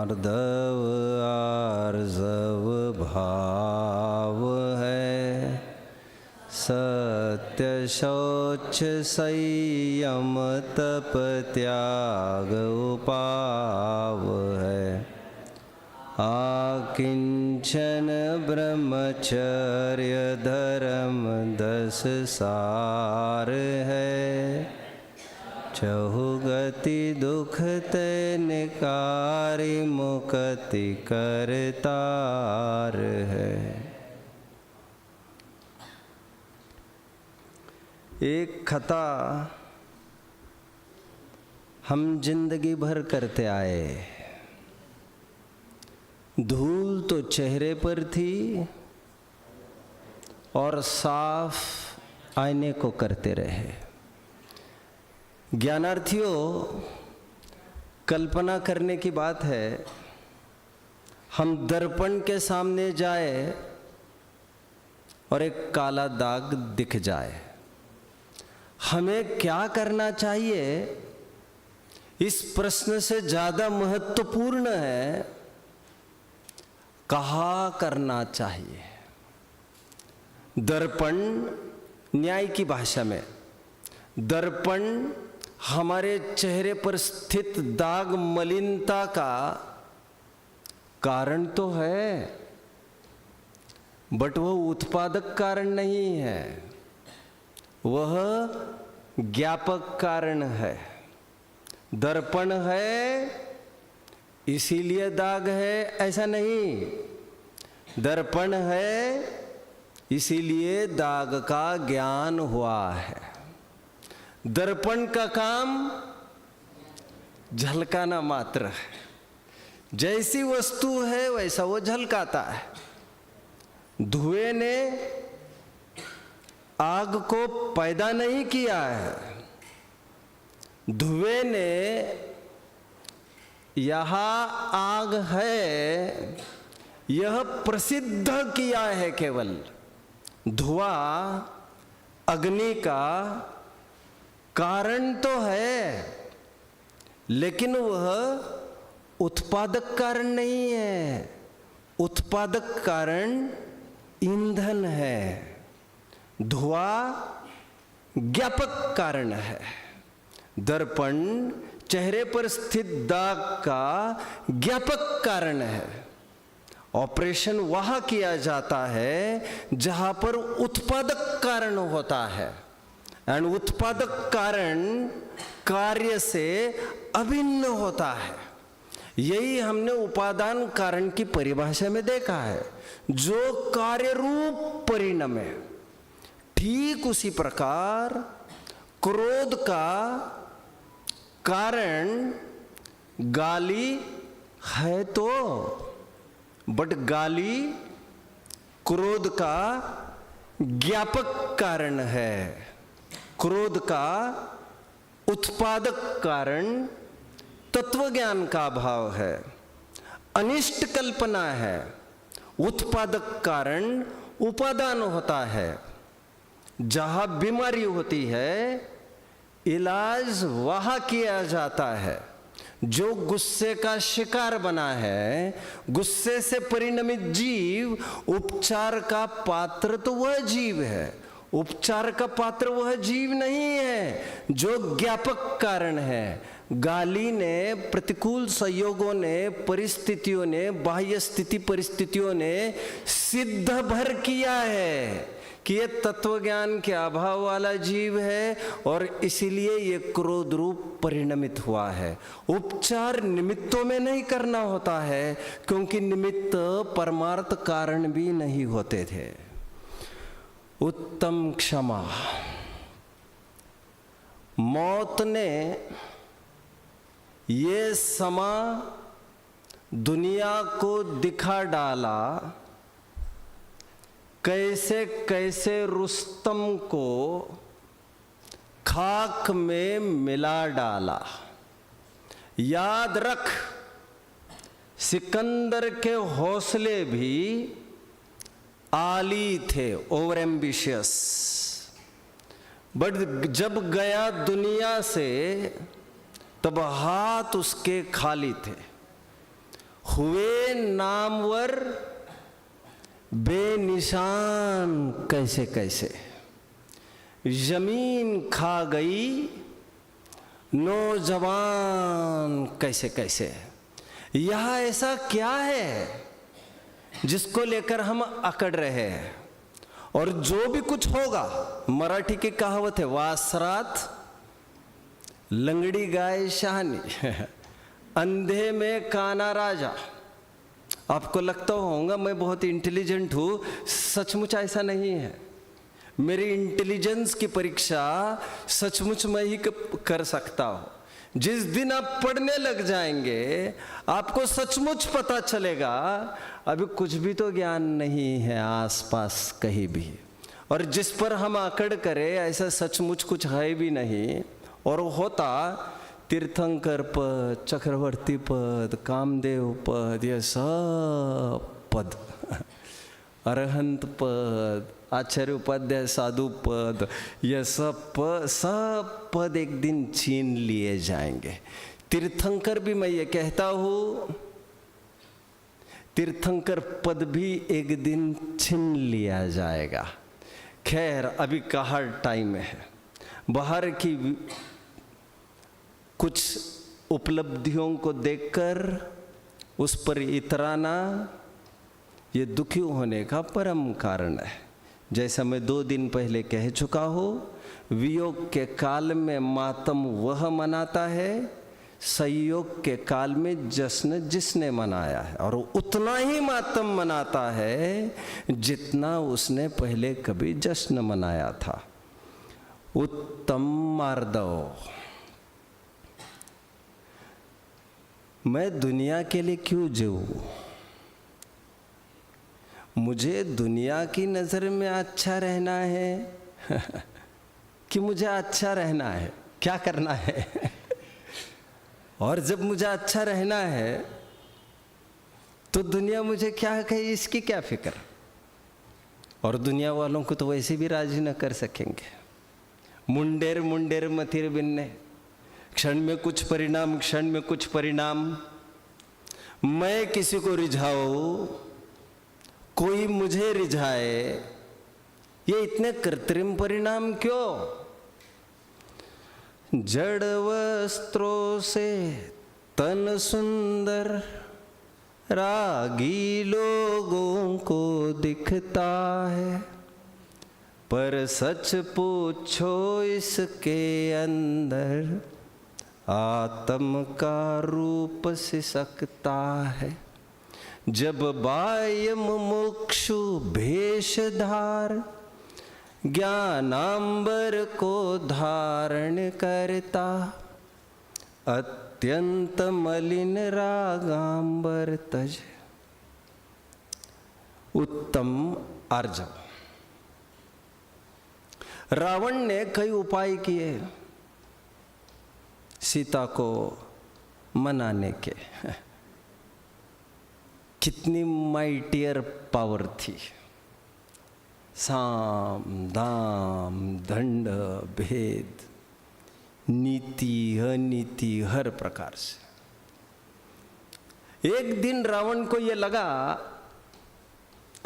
मार्दव आर्जव भाव है, सत्य शौच संयम तप त्याग उपाव है। आकिंचन ब्रह्मचर्य धर्म 10 सार है, चहुगति दुख ते निकारी मुक्ति करतार है। एक खता हम जिंदगी भर करते आए। धूल तो चेहरे पर थी और साफ आईने को करते रहे। ज्ञानार्थियों, कल्पना करने की बात है, हम दर्पण के सामने जाए और एक काला दाग दिख जाए, हमें क्या करना चाहिए? इस प्रश्न से ज़्यादा महत्वपूर्ण है कहाँ करना चाहिए। दर्पण, न्याय की भाषा में दर्पण हमारे चेहरे पर स्थित दाग मलिनता का कारण तो है, बट वह उत्पादक कारण नहीं है, वह ज्ञापक कारण है। दर्पण है इसीलिए दाग है, ऐसा नहीं। दर्पण है इसीलिए दाग का ज्ञान हुआ है। दर्पण का काम झलकाना मात्र है। जैसी वस्तु है वैसा वो झलकाता है। धुएं ने आग को पैदा नहीं किया है, धुएं ने यहाँ आग है यह प्रसिद्ध किया है। केवल धुआं अग्नि का कारण तो है, लेकिन वह उत्पादक कारण नहीं है। उत्पादक कारण ईंधन है, धुआं ज्ञापक कारण है। दर्पण चेहरे पर स्थित दाग का ज्ञापक कारण है। ऑपरेशन वहां किया जाता है जहां पर उत्पादक कारण होता है, एंड उत्पादक कारण कार्य से अभिन्न होता है। यही हमने उपादान कारण की परिभाषा में देखा है, जो कार्य रूप परिणमे। ठीक उसी प्रकार क्रोध का कारण गाली है तो, बट गाली क्रोध का ज्ञापक कारण है। क्रोध का उत्पादक कारण तत्वज्ञान का अभाव है, अनिष्ट कल्पना है। उत्पादक कारण उपादान होता है। जहां बीमारी होती है इलाज वहां किया जाता है। जो गुस्से का शिकार बना है, गुस्से से परिणमित जीव, उपचार का पात्र तो वह जीव है, उपचार का पात्र वह जीव नहीं है जो ज्ञापक कारण है। गाली ने, प्रतिकूल संयोगों ने, परिस्थितियों ने, बाह्य स्थिति परिस्थितियों ने सिद्ध भर किया है कि ये तत्वज्ञान के अभाव वाला जीव है और इसीलिए ये क्रोध रूप परिणमित हुआ है। उपचार निमित्तों में नहीं करना होता है, क्योंकि निमित्त परमार्थ कारण भी नहीं होते थे। उत्तम क्षमा। मौत ने ये समा दुनिया को दिखा डाला, कैसे कैसे रुस्तम को खाक में मिला डाला। याद रख, सिकंदर के हौसले भी आली थे, ओवर एम्बिशियस, बट जब गया दुनिया से तब हाथ उसके खाली थे। हुए नामवर बेनिशान कैसे कैसे, जमीन खा गई नौजवान कैसे कैसे। यह ऐसा क्या है जिसको लेकर हम अकड़ रहे हैं? और जो भी कुछ होगा, मराठी की कहावत है, वासरात लंगड़ी गाय शहानी, अंधे में काना राजा। आपको लगता होगा मैं बहुत इंटेलिजेंट हूं, सचमुच ऐसा नहीं है। मेरी इंटेलिजेंस की परीक्षा सचमुच मैं ही कर सकता हूं। जिस दिन आप पढ़ने लग जाएंगे आपको सचमुच पता चलेगा अभी कुछ भी तो ज्ञान नहीं है आसपास कहीं भी, और जिस पर हम आकड़ करें ऐसा सचमुच कुछ है भी नहीं। और होता तीर्थंकर पद, चक्रवर्ती पद, कामदेव पद, ये सब पद, अरहंत पद, आचार्य उपाध्याय साधु पद, यह सब पद एक दिन छीन लिए जाएंगे। तीर्थंकर भी मैं ये कहता हूँ, तीर्थंकर पद भी एक दिन छीन लिया जाएगा। खैर अभी कहाँ टाइम है, बाहर की कुछ उपलब्धियों को देखकर उस पर इतराना ये दुखी होने का परम कारण है। जैसा मैं 2 दिन पहले कह चुका हूँ, वियोग के काल में मातम वह मनाता है, संयोग के काल में जश्न जिसने मनाया है, और उतना ही मातम मनाता है जितना उसने पहले कभी जश्न मनाया था। उत्तम मार्दव। मैं दुनिया के लिए क्यों जीऊं? मुझे दुनिया की नज़र में अच्छा रहना है कि मुझे अच्छा रहना है? क्या करना है? और जब मुझे अच्छा रहना है तो दुनिया मुझे क्या कहे इसकी क्या फिक्र? और दुनिया वालों को तो वैसे भी राजी न कर सकेंगे। मुंडेर मुंडेर मथिर बिन्ने, क्षण में कुछ परिणाम, क्षण में कुछ परिणाम। मैं किसी को रिझाऊं, कोई मुझे रिझाए, ये इतने कृत्रिम परिणाम क्यों? जड़ वस्त्रों से तन सुंदर रागी लोगों को दिखता है, पर सच पूछो इसके अंदर आत्म का रूप सिसकता है। जब बाह्य मुमुक्षु भेषधार ज्ञानांबर को धारण करता, अत्यंत मलिन रागांबर तज। उत्तम आर्जव। रावण ने कई उपाय किए सीता को मनाने के। कितनी माइटियर पावर थी, साम दाम दंड भेद, नीति अनीति, हर प्रकार से। एक दिन रावण को ये लगा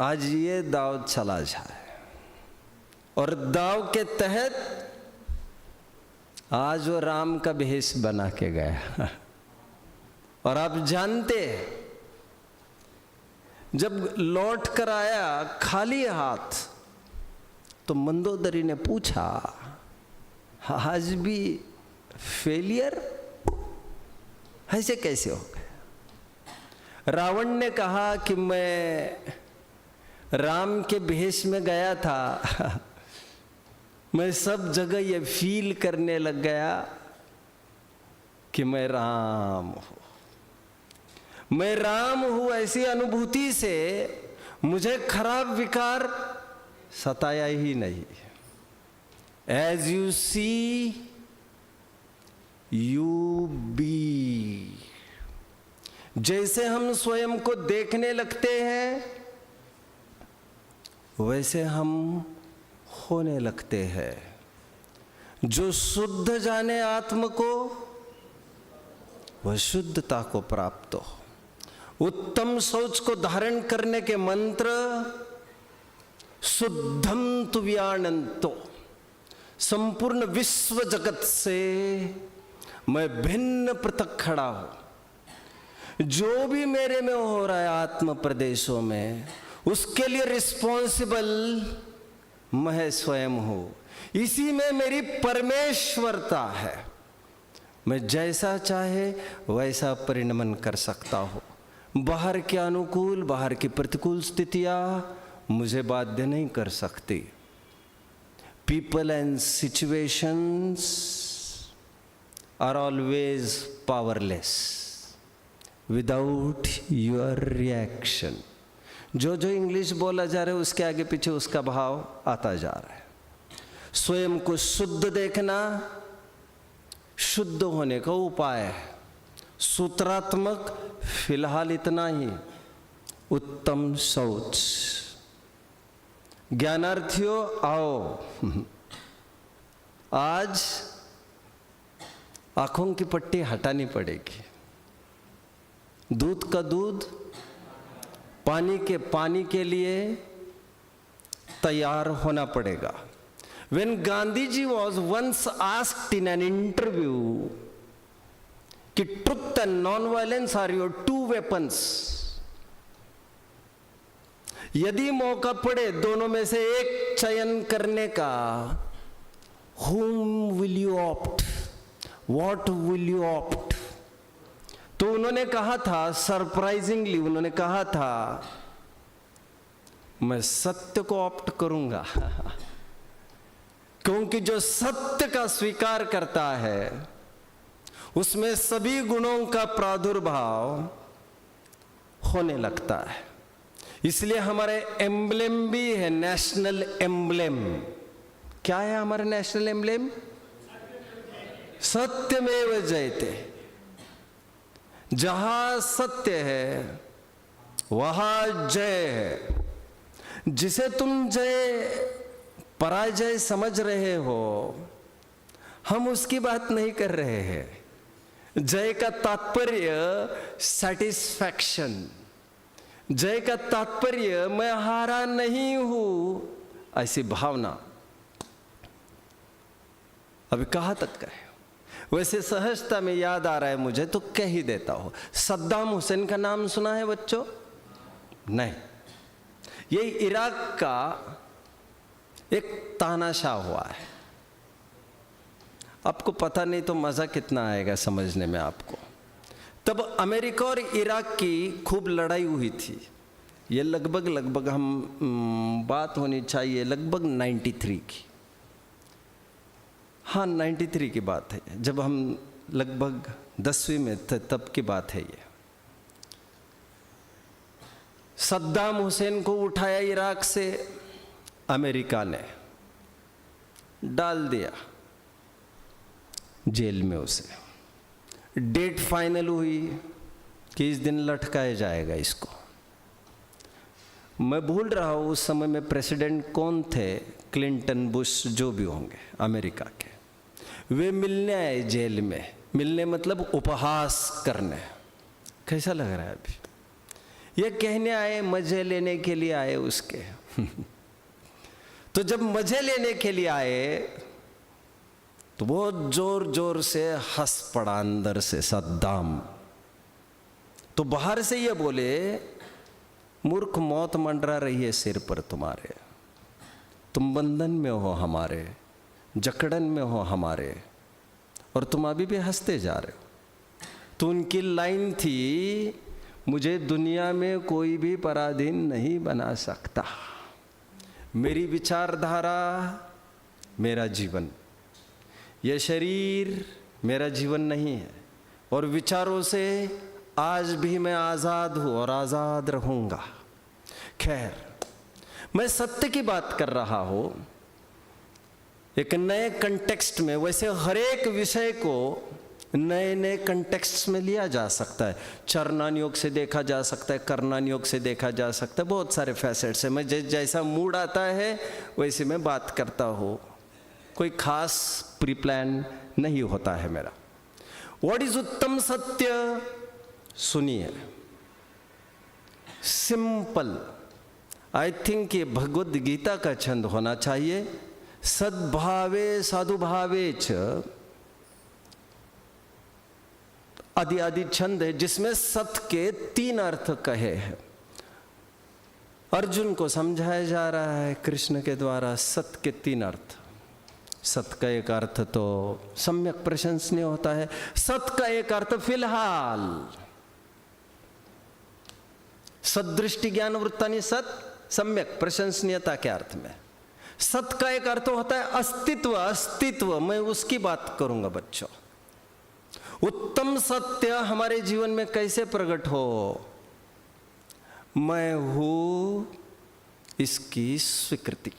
आज ये दाव चला जाए, और दाव के तहत आज वो राम का भेष बना के गया। और आप जानते, जब लौट कर आया खाली हाथ तो मंदोदरी ने पूछा, आज भी फेलियर? ऐसे कैसे हो गए? रावण ने कहा कि मैं राम के भेष में गया था, मैं सब जगह ये फील करने लग गया कि मैं राम हूं, मैं राम हूं। ऐसी अनुभूति से मुझे खराब विकार सताया ही नहीं। As you see you be. जैसे हम स्वयं को देखने लगते हैं वैसे हम होने लगते हैं। जो शुद्ध जाने आत्म को वह शुद्धता को प्राप्त हो। उत्तम सोच को धारण करने के मंत्र शुद्धम तुव्यानंतो, संपूर्ण विश्व जगत से मैं भिन्न पृथक खड़ा हूं। जो भी मेरे में हो रहा है आत्म प्रदेशों में, उसके लिए रिस्पॉन्सिबल मैं स्वयं हूं। इसी में मेरी परमेश्वरता है। मैं जैसा चाहे वैसा परिणमन कर सकता हूं। बाहर के अनुकूल, बाहर की प्रतिकूल स्थितियां मुझे बाध्य नहीं कर सकती। People and situations are always powerless without your reaction. जो जो इंग्लिश बोला जा रहा है उसके आगे पीछे उसका भाव आता जा रहा है। स्वयं को शुद्ध देखना शुद्ध होने का उपाय है। सूत्रात्मक फिलहाल इतना ही। उत्तम शौच। ज्ञानार्थियों आओ, आज आंखों की पट्टी हटानी पड़ेगी। दूध का दूध, पानी के लिए तैयार होना पड़ेगा। When Gandhiji was once asked in an interview कि truth and non-violence are your two weapons, यदि मौका पड़े दोनों में से एक चयन करने का, whom will you opt? What will you opt? तो उन्होंने कहा था, सरप्राइजिंगली उन्होंने कहा था, मैं सत्य को ऑप्ट करूंगा। क्योंकि जो सत्य का स्वीकार करता है उसमें सभी गुणों का प्रादुर्भाव होने लगता है। इसलिए हमारे एम्ब्लेम भी है, नेशनल एम्ब्लेम। क्या है हमारा नेशनल एम्ब्लेम? सत्यमेव जयते। जहां सत्य है वहां जय है। जिसे तुम जय पराजय समझ रहे हो, हम उसकी बात नहीं कर रहे हैं। जय का तात्पर्य सैटिस्फैक्शन। जय का तात्पर्य मैं हारा नहीं हूं, ऐसी भावना। अभी कहां तक का है? वैसे सहजता में याद आ रहा है मुझे, तो कह ही देता हूं। सद्दाम हुसैन का नाम सुना है बच्चों? नहीं। ये इराक का एक तानाशाह हुआ है। आपको पता नहीं तो मजा कितना आएगा समझने में आपको। तब अमेरिका और इराक की खूब लड़ाई हुई थी। ये लगभग हम बात होनी चाहिए लगभग 93 की। हाँ 93 की बात है, जब हम लगभग 10वीं में थे तब की बात है ये। सद्दाम हुसैन को उठाया इराक से अमेरिका ने, डाल दिया जेल में उसे। डेट फाइनल हुई कि इस दिन लटकाया जाएगा इसको। मैं भूल रहा हूँ उस समय में प्रेसिडेंट कौन थे, क्लिंटन, बुश, जो भी होंगे अमेरिका के। वे मिलने आए जेल में। मिलने मतलब उपहास करने। कैसा लग रहा है अभी? ये कहने आए, मजे लेने के लिए आए उसके। तो जब मजे लेने के लिए आए तो बहुत जोर जोर से हंस पड़ा अंदर से सद्दाम। तो बाहर से ये बोले, मूर्ख, मौत मंडरा रही है सिर पर तुम्हारे, तुम बंधन में हो हमारे, जकड़न में हो हमारे, और तुम अभी भी हंसते जा रहे हो। तो उनकी लाइन थी, मुझे दुनिया में कोई भी पराधीन नहीं बना सकता। मेरी विचारधारा मेरा जीवन, यह शरीर मेरा जीवन नहीं है, और विचारों से आज भी मैं आज़ाद हूँ और आज़ाद रहूँगा। खैर, मैं सत्य की बात कर रहा हूँ एक नए कंटेक्स्ट में। वैसे हर एक विषय को नए नए कंटेक्स्ट में लिया जा सकता है। चरणान योग से देखा जा सकता है, करणान योग से देखा जा सकता है, बहुत सारे फैसेट्स है। मैं जैसा मूड आता है वैसे मैं बात करता हूँ, कोई खास प्री प्लान नहीं होता है मेरा। व्हाट इज उत्तम सत्य? सुनिए, सिंपल। आई थिंक ये भगवद गीता का छंद होना चाहिए। सद्भावे साधुभावे च, आदि आदि छंद है जिसमें सत के 3 अर्थ कहे हैं। अर्जुन को समझाया जा रहा है कृष्ण के द्वारा सत के 3 अर्थ। सत का एक अर्थ तो सम्यक प्रशंसनीय होता है। सत का एक अर्थ फिलहाल, सदृष्टि ज्ञान वृत्तानि सत, सम्यक प्रशंसनीयता के अर्थ में। सत का एक अर्थ होता है अस्तित्व, अस्तित्व, मैं उसकी बात करूंगा बच्चों। उत्तम सत्य हमारे जीवन में कैसे प्रकट हो? मैं हूं इसकी स्वीकृति।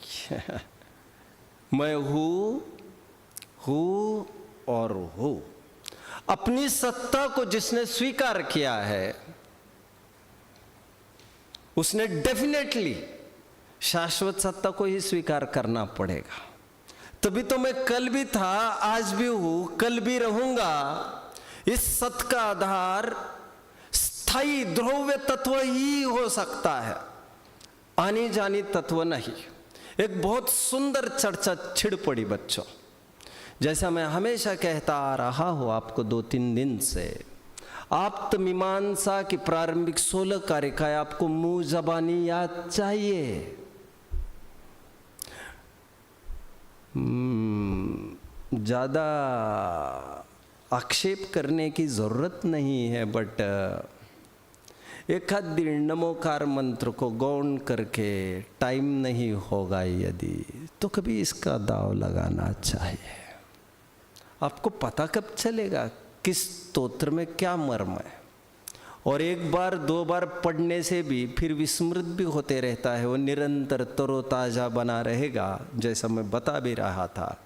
मैं हूं और हूं। अपनी सत्ता को जिसने स्वीकार किया है उसने डेफिनेटली शाश्वत सत्ता को ही स्वीकार करना पड़ेगा। तभी तो मैं कल भी था, आज भी हूं, कल भी रहूंगा। इस सत का आधार स्थायी ध्रुव्य तत्व ही हो सकता है, आनी जानी तत्व नहीं। एक बहुत सुंदर चर्चा छिड़ पड़ी बच्चों। जैसा मैं हमेशा कहता आ रहा हूं आपको 2-3 दिन से, आप्तमीमांसा की प्रारंभिक 16 कारिकाएं आपको मुंह जबानी याद चाहिए। ज्यादा आक्षेप करने की जरूरत नहीं है, बट एक आध दिन नमोकार मंत्र को गौण करके टाइम नहीं होगा यदि, तो कभी इसका दाव लगाना चाहिए। आपको पता कब चलेगा किस स्तोत्र में क्या मर्म है, और एक बार 2 बार पढ़ने से भी फिर विस्मृत भी होते रहता है। वो निरंतर तरोताजा बना रहेगा। जैसा मैं बता भी रहा था,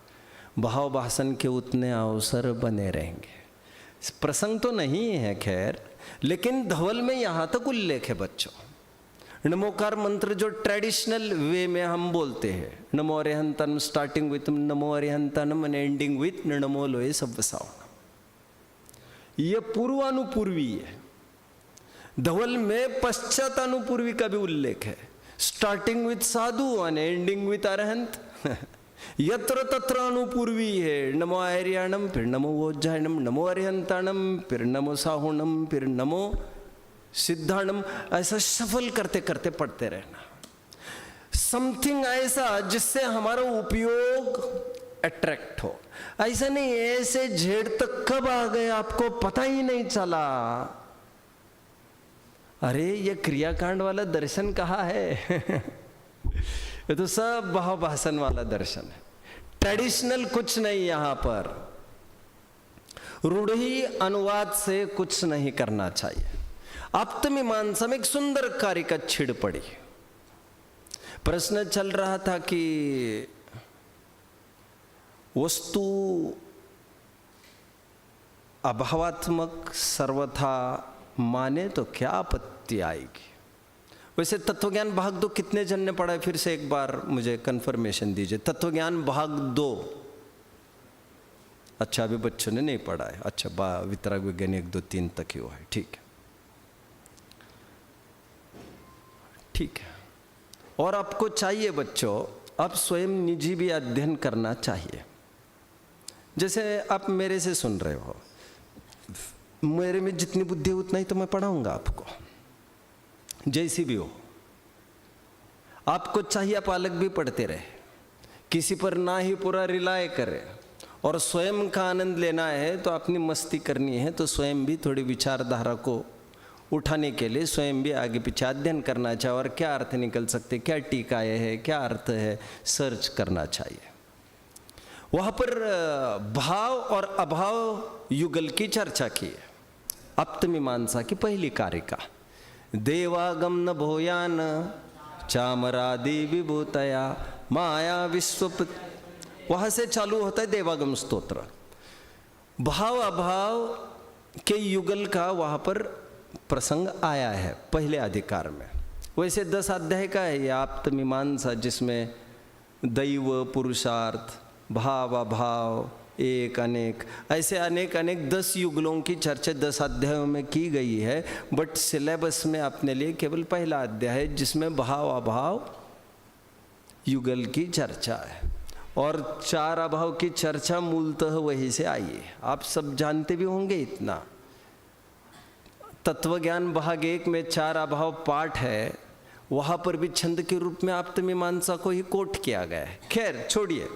भाव भाषण के उतने अवसर बने रहेंगे। प्रसंग तो नहीं है खैर, लेकिन धवल में यहाँ तक उल्लेख है बच्चों। नमोकार मंत्र जो ट्रेडिशनल वे में हम बोलते हैं, नमो अरिहंतनम, starting with NaMo अरिहंतनम and ending with नमो लोए सव्वसावनम, ये पूर्वानुपूर्वी है। धवल में पश्चातानुपूर्वी का भी उल्लेख है, starting with Sadhu and ending with Arhant. यत्र तत्र अनुपूर्वी है। नमो आर्याणम, फिर नमो वोज्जायणम, नमो अरिहंताणम, फिर नमो साहुणम, फिर नमो सिद्धाणम। ऐसा सफल करते करते पढ़ते रहना। समथिंग ऐसा जिससे हमारा उपयोग अट्रैक्ट हो। ऐसा नहीं ऐसे झेड़ तक कब आ गए आपको पता ही नहीं चला। अरे ये क्रियाकांड वाला दर्शन कहाँ है? ये तो सब भाव भाषण वाला दर्शन है। ट्रेडिशनल कुछ नहीं यहां पर। रूढ़ी अनुवाद से कुछ नहीं करना चाहिए। आप्तमीमांसा में एक सुंदर कार्य का छिड़ पड़ी। प्रश्न चल रहा था कि वस्तु अभावात्मक सर्वथा माने तो क्या आपत्ति आएगी। वैसे तत्वज्ञान भाग 2 कितने जन ने पढ़ा है? फिर से एक बार मुझे कंफर्मेशन दीजिए। तत्वज्ञान भाग 2, अच्छा अभी बच्चों ने नहीं पढ़ा है। अच्छा, वितराग विज्ञान 1, 2, 3 तक ही हुआ है। ठीक है, ठीक है। और आपको चाहिए बच्चों, आप स्वयं निजी भी अध्ययन करना चाहिए। जैसे आप मेरे से सुन रहे हो, मेरे में जितनी बुद्धि उतना ही तो मैं पढ़ाऊंगा आपको, जैसी भी हो। आपको चाहिए आप अलग भी पढ़ते रहे, किसी पर ना ही पूरा रिलाय करें। और स्वयं का आनंद लेना है तो अपनी मस्ती करनी है तो स्वयं भी थोड़ी विचारधारा को उठाने के लिए स्वयं भी आगे पीछे अध्ययन करना चाहिए। और क्या अर्थ निकल सकते, क्या टीकाएं है, क्या अर्थ है, सर्च करना चाहिए। वहाँ पर भाव और अभाव युगल की चर्चा की है। आप्तमीमांसा की पहली कारिका, देवागम न भूयान चामरादि विभूतया माया विश्व, वहां से चालू होता है देवागम स्तोत्र। भाव अभाव के युगल का वहां पर प्रसंग आया है पहले अधिकार में। वैसे 10 अध्याय का है ये आप्तमीमांसा, जिसमें दैव, पुरुषार्थ, भाव अभाव, एक अनेक, ऐसे अनेक अनेक 10 युगलों की चर्चा 10 अध्यायों में की गई है, बट सिलेबस में अपने लिए केवल पहला अध्याय है जिसमें भाव अभाव युगल की चर्चा है। और 4 अभाव की चर्चा मूलतः वहीं से आई है, आप सब जानते भी होंगे इतना। तत्वज्ञान भाग 1 में 4 अभाव पाठ है, वहाँ पर भी छंद के रूप में आप्तमीमांसा को ही कोट किया गया है। खैर छोड़िए,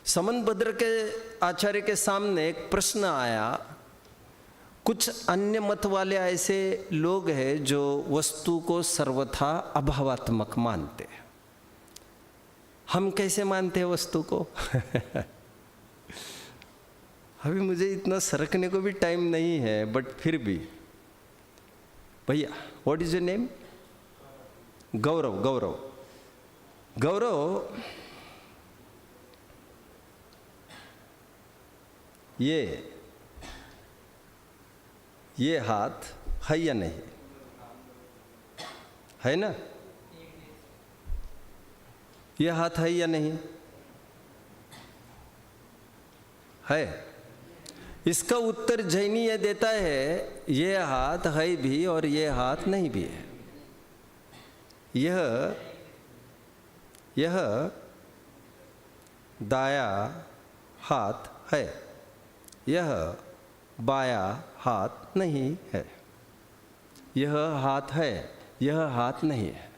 समनभद्र के आचार्य के सामने एक प्रश्न आया। कुछ अन्य मत वाले ऐसे लोग हैं जो वस्तु को सर्वथा अभावात्मक मानते हैं। हम कैसे मानते हैं वस्तु को? अभी मुझे इतना सरकने को भी टाइम नहीं है, बट फिर भी भैया, व्हाट इज योर नेम? गौरव। गौरव, गौरव, ये हाथ है या नहीं है? ना, ये हाथ है या नहीं है? इसका उत्तर जैनी ये देता है, ये हाथ है भी और ये हाथ नहीं भी है। यह दाया हाथ है, यह बाया हाथ नहीं है। यह हाथ है, यह हाथ नहीं है।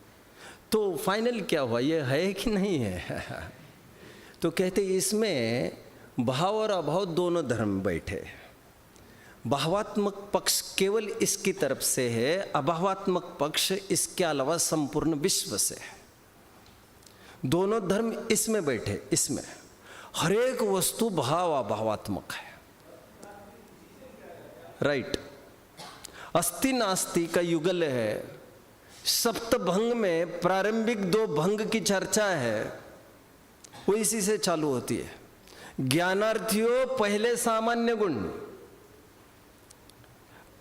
तो फाइनल क्या हुआ, यह है कि नहीं है? तो कहते इसमें भाव और अभाव दोनों धर्म बैठे। भावात्मक पक्ष केवल इसकी तरफ से है, अभावात्मक पक्ष इसके अलावा संपूर्ण विश्व से है। दोनों धर्म इसमें बैठे। इसमें हर एक वस्तु भाव अभावात्मक है, राइट। अस्ति नास्ति का युगल है। सप्तभंग में प्रारंभिक 2 भंग की चर्चा है, वो इसी से चालू होती है। ज्ञानार्थियों, पहले सामान्य गुण,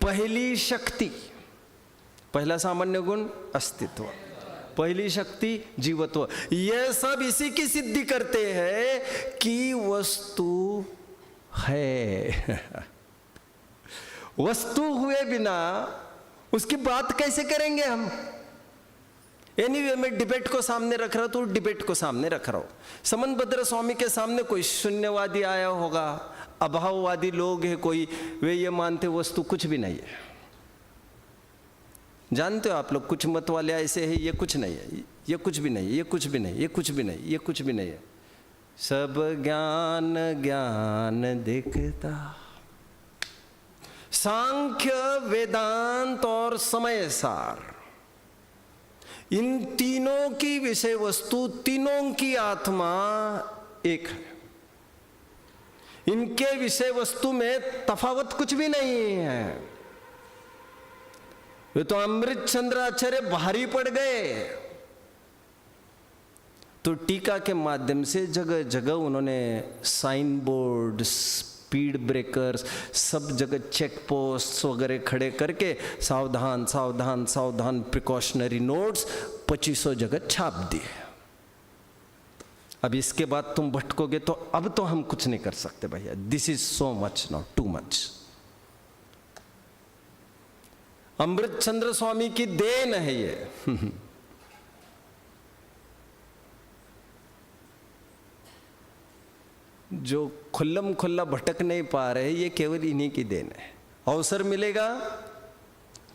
पहली शक्ति। पहला सामान्य गुण अस्तित्व, पहली शक्ति जीवत्व। यह सब इसी की सिद्धि करते हैं कि वस्तु है। वस्तु हुए बिना उसकी बात कैसे करेंगे हम? एनीवे, मैं डिबेट को सामने रख रहा हूं, तो डिबेट को सामने रख रहा हूं। समनभद्र स्वामी के सामने कोई शून्यवादी आया होगा, अभाववादी लोग हैं कोई, वे ये मानते वस्तु कुछ भी नहीं है। जानते हो आप लोग, कुछ मत वाले ऐसे हैं, ये कुछ नहीं है, ये कुछ भी नहीं, ये कुछ भी नहीं, ये कुछ भी नहीं, ये कुछ भी नहीं है। सब ज्ञान ज्ञान दिखता। सांख्य, वेदांत और समय सार, इन तीनों की विषय वस्तु, तीनों की आत्मा एक है। इनके विषय वस्तु में तफावत कुछ भी नहीं है। वे तो अमृत चंद्राचार्य भारी पड़ गए, तो टीका के माध्यम से जगह जगह उन्होंने साइन बोर्ड, स्पीड ब्रेकर्स, सब जगह चेक पोस्ट वगैरह खड़े करके सावधान सावधान सावधान प्रिकॉशनरी नोट्स 2500 जगह छाप दिए। अब इसके बाद तुम भटकोगे तो अब तो हम कुछ नहीं कर सकते भैया। This is so much, not too much. Amrit Chandra Swami की देन है ये। जो खुल्लम खुल्ला भटक नहीं पा रहे, ये केवल इन्हीं की देन है। अवसर मिलेगा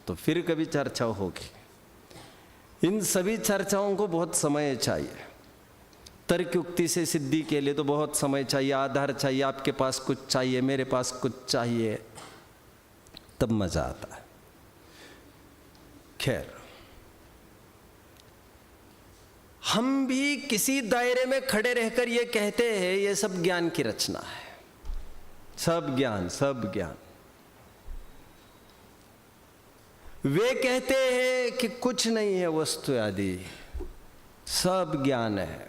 तो फिर कभी चर्चा होगी। इन सभी चर्चाओं को बहुत समय चाहिए। तर्क युक्ति से सिद्धि के लिए तो बहुत समय चाहिए, आधार चाहिए, आपके पास कुछ चाहिए, मेरे पास कुछ चाहिए, तब मजा आता है। खैर, हम भी किसी दायरे में खड़े रहकर ये कहते हैं ये सब ज्ञान की रचना है, सब ज्ञान, सब ज्ञान। वे कहते हैं कि कुछ नहीं है वस्तु आदि, सब ज्ञान है।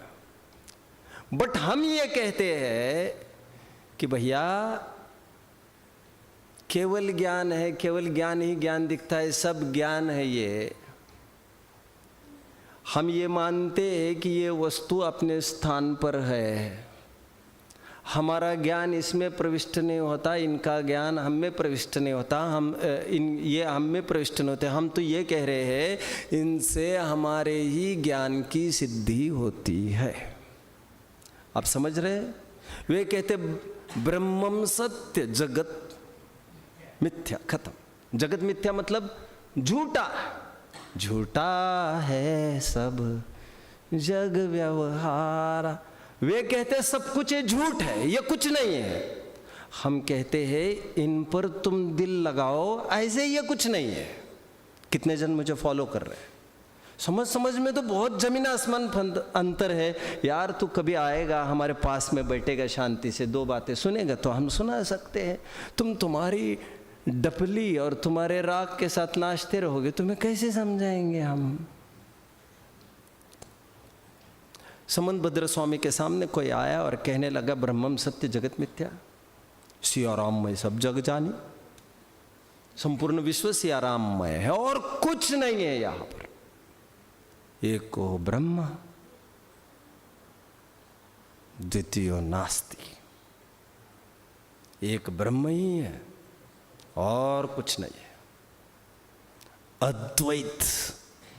बट हम ये कहते हैं कि भैया केवल ज्ञान है, केवल ज्ञान ही ज्ञान दिखता है, सब ज्ञान है ये। हम ये मानते हैं कि ये वस्तु अपने स्थान पर है। हमारा ज्ञान इसमें प्रविष्ट नहीं होता, इनका ज्ञान हम में प्रविष्ट नहीं होता, ये हम में प्रविष्ट नहीं होते। हम तो ये कह रहे हैं इनसे हमारे ही ज्ञान की सिद्धि होती है। आप समझ रहे हैं? वे कहते ब्रह्मम सत्य जगत मिथ्या, खत्म। जगत मिथ्या मतलब झूठा, झूठा है सब जग व्यवहार। वे कहते सब कुछ ये झूठ है, ये कुछ नहीं है। हम कहते हैं इन पर तुम दिल लगाओ, ऐसे ये कुछ नहीं है। कितने जन मुझे फॉलो कर रहे हैं? समझ में तो बहुत जमीन आसमान अंतर है यार। तू कभी आएगा हमारे पास में बैठेगा, शांति से दो बातें सुनेगा तो हम सुना सकते हैं। तुम तुम्हारी डपली और तुम्हारे राग के साथ नाचते रहोगे, तुम्हें कैसे समझाएंगे हम? समंतभद्र स्वामी के सामने कोई आया और कहने लगा ब्रह्मम सत्य जगत मिथ्या, सियाराम में सब जग जानी, संपूर्ण विश्व सियाराममय है और कुछ नहीं है यहां पर। एको ब्रह्म द्वितीय नास्ति, एक ब्रह्म ही है और कुछ नहीं है। अद्वैत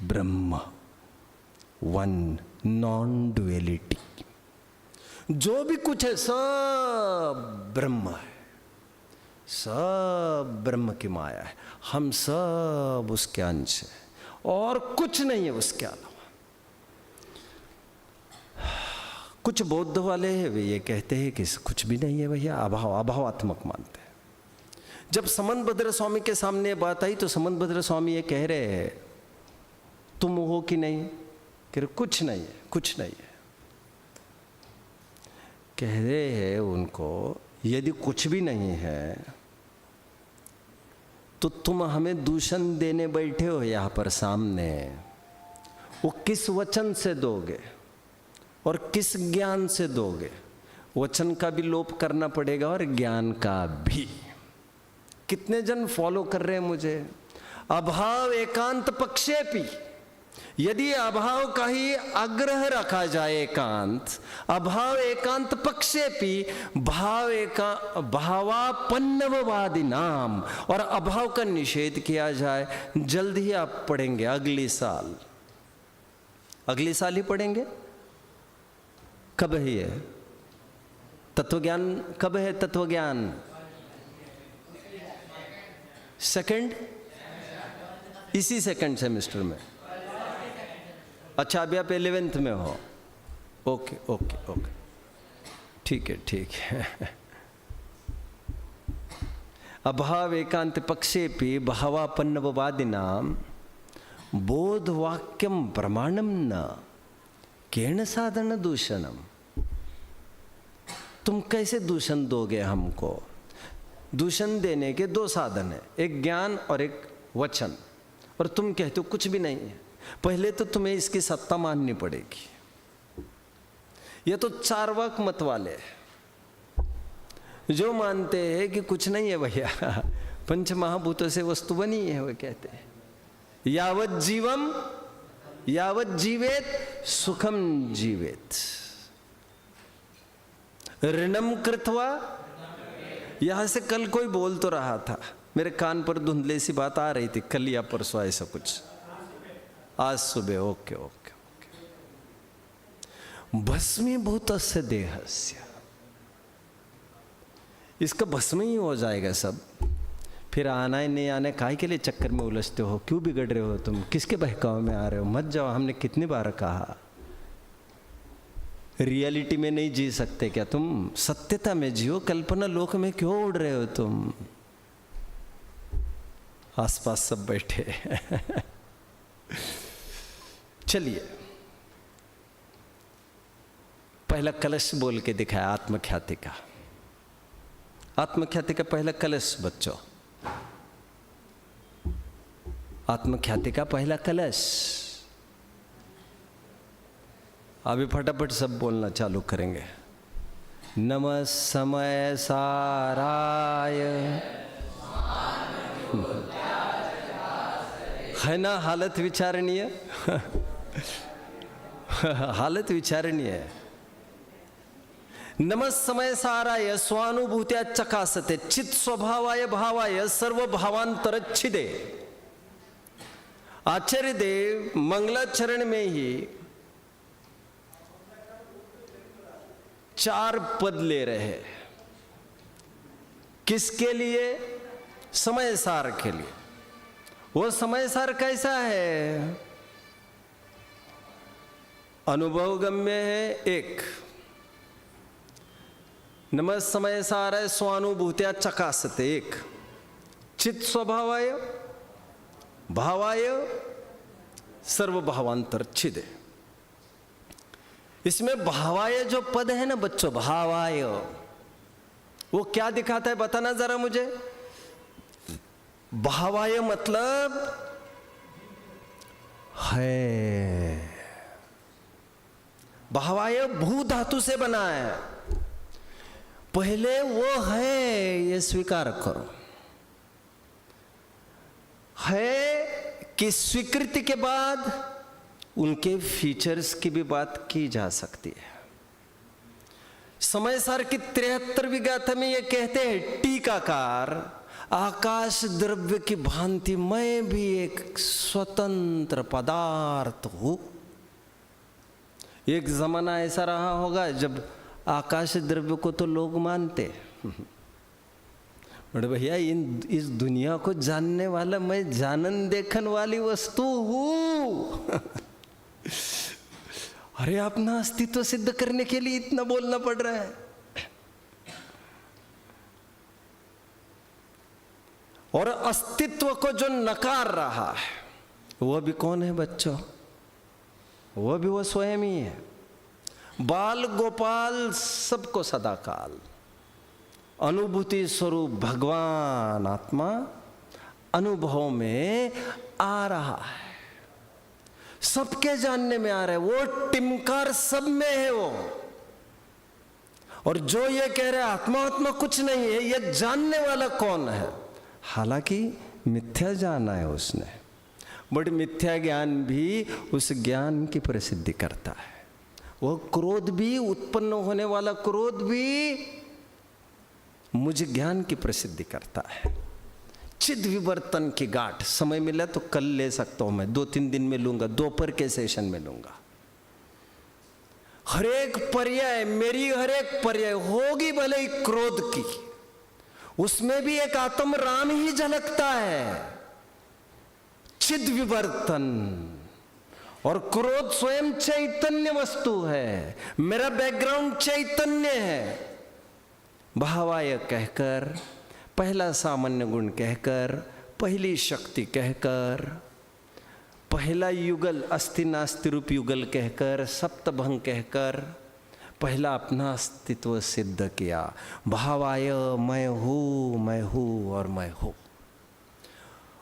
ब्रह्म, वन, नॉन डुअलिटी। जो भी कुछ है सब ब्रह्म है, सब ब्रह्म की माया है। हम सब उसके अंश हैं और कुछ नहीं है उसके अलावा। कुछ बौद्ध वाले हैं वे ये कहते हैं कि कुछ भी नहीं है भैया, अभावात्मक मानते हैं। जब समंतभद्र स्वामी के सामने बात आई तो समंतभद्र स्वामी ये कह रहे हैं तुम हो कि नहीं? कह रहे कुछ नहीं है, कुछ नहीं है। कह रहे हैं उनको यदि कुछ भी नहीं है तो तुम हमें दूषण देने बैठे हो यहां पर सामने, वो किस वचन से दोगे और किस ज्ञान से दोगे? वचन का भी लोप करना पड़ेगा और ज्ञान का भी। कितने जन फॉलो कर रहे हैं मुझे? अभाव एकांत पक्षेपी, यदि अभाव का ही आग्रह रखा जाए एकांत, अभाव एकांत पक्षेपी भावापन्नववादी नाम, और अभाव का निषेध किया जाए। जल्द ही आप पढ़ेंगे अगले साल ही पढ़ेंगे। कब है ये तत्वज्ञान? कब है तत्वज्ञान? सेकंड, इसी सेकंड सेमेस्टर में। अच्छा अभी आप 11th में हो? ओके ओके ओके, ठीक है ठीक है। अभाव एकांत पक्षेपि भावापन्नववादिनां बोधवाक्यम प्रमाणम न केन साधन दूषणम। तुम कैसे दूषण दोगे हमको? दूषण देने के दो साधन है, एक ज्ञान और एक वचन, और तुम कहते हो कुछ भी नहीं है। पहले तो तुम्हें इसकी सत्ता माननी पड़ेगी। ये तो चार्वाक मत वाले जो मानते हैं कि कुछ नहीं है भैया, पंच महाभूतों से वस्तु बनी है। वो कहते हैं यावत जीवम यावत जीवेत सुखम जीवेत, ऋणम कृत्वा। यहां से कल कोई बोल तो रहा था, मेरे कान पर धुंधले सी बात आ रही थी, कल या परसों ऐसा कुछ, आज सुबह। Okay okay okay. भस्मीभूतस्य देहस्य, इसका भस्म ही हो जाएगा सब। फिर आना ही नहीं आना, काहे के लिए चक्कर में उलझते हो? क्यों बिगड़ रहे हो तुम? किसके बहकाव में आ रहे हो? मत जाओ। हमने कितनी बार कहा रियलिटी में नहीं जी सकते क्या तुम? सत्यता में जियो, कल्पना लोक में क्यों उड़ रहे हो तुम? आसपास सब बैठे। चलिए, पहला कलश बोल के दिखाया आत्मख्याति का। आत्मख्याति का पहला कलश बच्चों, आत्मख्याति का पहला कलश। अभी फटाफट सब बोलना चालू करेंगे। नमः समय साराय, है ना? हालत विचारणीय। हालत विचारणीय है। नमः समय साराय स्वानुभूत्या चकासते चित स्वभावाय भावाय सर्व भावांतरच्छिदे। आचार्य देव मंगलाचरण में ही 4 पद ले रहे हैं। किसके लिए? समय सार के लिए। वो समय सार कैसा है? अनुभव गम्य है 1, नमः समय साराय स्वानुभूत्या चकासते 1, चित स्वभावाय भावाय सर्व भावांतर छिदे। इसमें भावाय जो पद है ना बच्चों, भावाय, वो क्या दिखाता है बताना जरा मुझे। भावाय मतलब है, भावाय भू धातु से बना है। पहले वो है ये स्वीकार करो, है कि स्वीकृति के बाद उनके फीचर्स की भी बात की जा सकती है। समय सार की 73वीं गाथा में ये कहते हैं टीकाकार, आकाश द्रव्य की भांति मैं भी एक स्वतंत्र पदार्थ हूं। एक जमाना ऐसा रहा होगा जब आकाश द्रव्य को तो लोग मानते, बड़े भैया इस दुनिया को जानने वाला मैं जानन देखन वाली वस्तु हूं। अरे अपना अस्तित्व सिद्ध करने के लिए इतना बोलना पड़ रहा है। और अस्तित्व को जो नकार रहा है वह भी कौन है बच्चों? वह भी वो स्वयं ही है। बाल गोपाल सबको सदाकाल अनुभूति स्वरूप भगवान आत्मा अनुभव में आ रहा है, सबके जानने में आ रहा है। वो टिमकार सब में है वो। और जो ये कह रहा है आत्मा आत्मा कुछ नहीं है, ये जानने वाला कौन है? हालांकि मिथ्या जाना है उसने, बट मिथ्या ज्ञान भी उस ज्ञान की प्रसिद्धि करता है। वह क्रोध भी, उत्पन्न होने वाला क्रोध भी मुझे ज्ञान की प्रसिद्धि करता है। चिद विवर्तन की गांठ समय मिला तो कल ले सकता हूं मैं, 2-3 दिन में लूंगा, दोपहर के सेशन में लूंगा। हरेक पर्याय, मेरी हरेक पर्याय होगी भले ही क्रोध की, उसमें भी एक आत्म राम ही झलकता है। चिद विवर्तन। और क्रोध स्वयं चैतन्य वस्तु है, मेरा बैकग्राउंड चैतन्य है। भावाय कहकर, पहला सामान्य गुण कहकर, पहली शक्ति कहकर, पहला युगल अस्ति नास्ति रूप युगल कहकर, सप्तभंग कहकर पहला अपना अस्तित्व सिद्ध किया। भावाय मैं हूं और मैं हूं।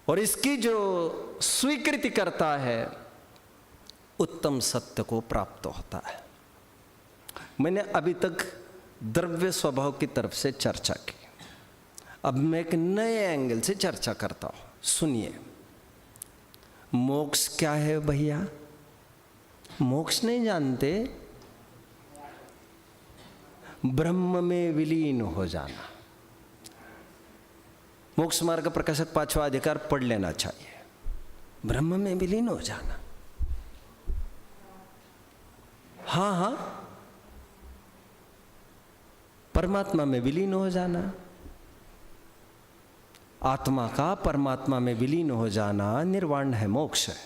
और इसकी जो स्वीकृति करता है उत्तम सत्य को प्राप्त होता है। मैंने अभी तक द्रव्य स्वभाव की तरफ से चर्चा की, अब मैं एक नए एंगल से चर्चा करता हूं। सुनिए, मोक्ष क्या है भैया? मोक्ष नहीं जानते? ब्रह्म में विलीन हो जाना। मोक्ष मार्ग का प्रकाशक 5वां अधिकार पढ़ लेना चाहिए। ब्रह्म में विलीन हो जाना, हाँ, परमात्मा में विलीन हो जाना। आत्मा का परमात्मा में विलीन हो जाना निर्वाण है, मोक्ष है।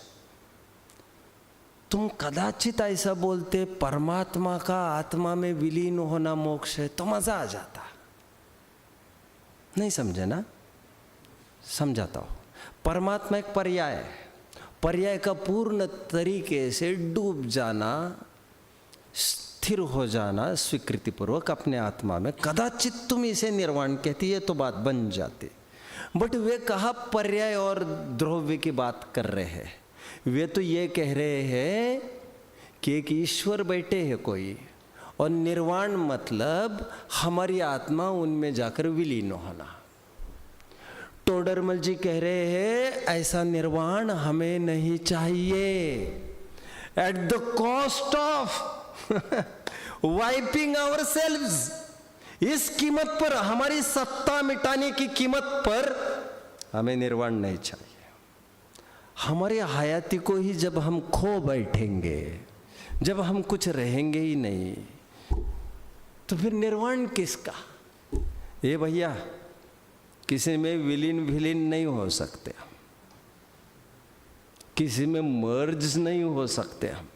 तुम कदाचित ऐसा बोलते परमात्मा का आत्मा में विलीन होना मोक्ष है तो मजा आ जाता। नहीं समझे ना? समझाता हूं। परमात्मा एक पर्याय है। पर्याय का पूर्ण तरीके से डूब जाना, स्थिर हो जाना स्वीकृति पूर्वक अपने आत्मा में, कदाचित तुम इसे निर्वाण कहती है तो बात बन जाती। बट वे कहा पर्याय और द्रव्य की बात कर रहे हैं। वे तो ये कह रहे हैं कि एक ईश्वर बैठे हैं कोई, और निर्वाण मतलब हमारी आत्मा उनमें जाकर विलीन होना। टोडरमल जी कह रहे हैं ऐसा निर्वाण हमें नहीं चाहिए, at the cost of wiping ourselves. इस कीमत पर, हमारी सत्ता मिटाने की कीमत पर हमें निर्वाण नहीं चाहिए। हमारी हयाती को ही जब हम खो बैठेंगे, जब हम कुछ रहेंगे ही नहीं, तो फिर निर्वाण किसका? ये भैया, किसी में विलीन नहीं हो सकते, किसी में मर्ज नहीं हो सकते हम।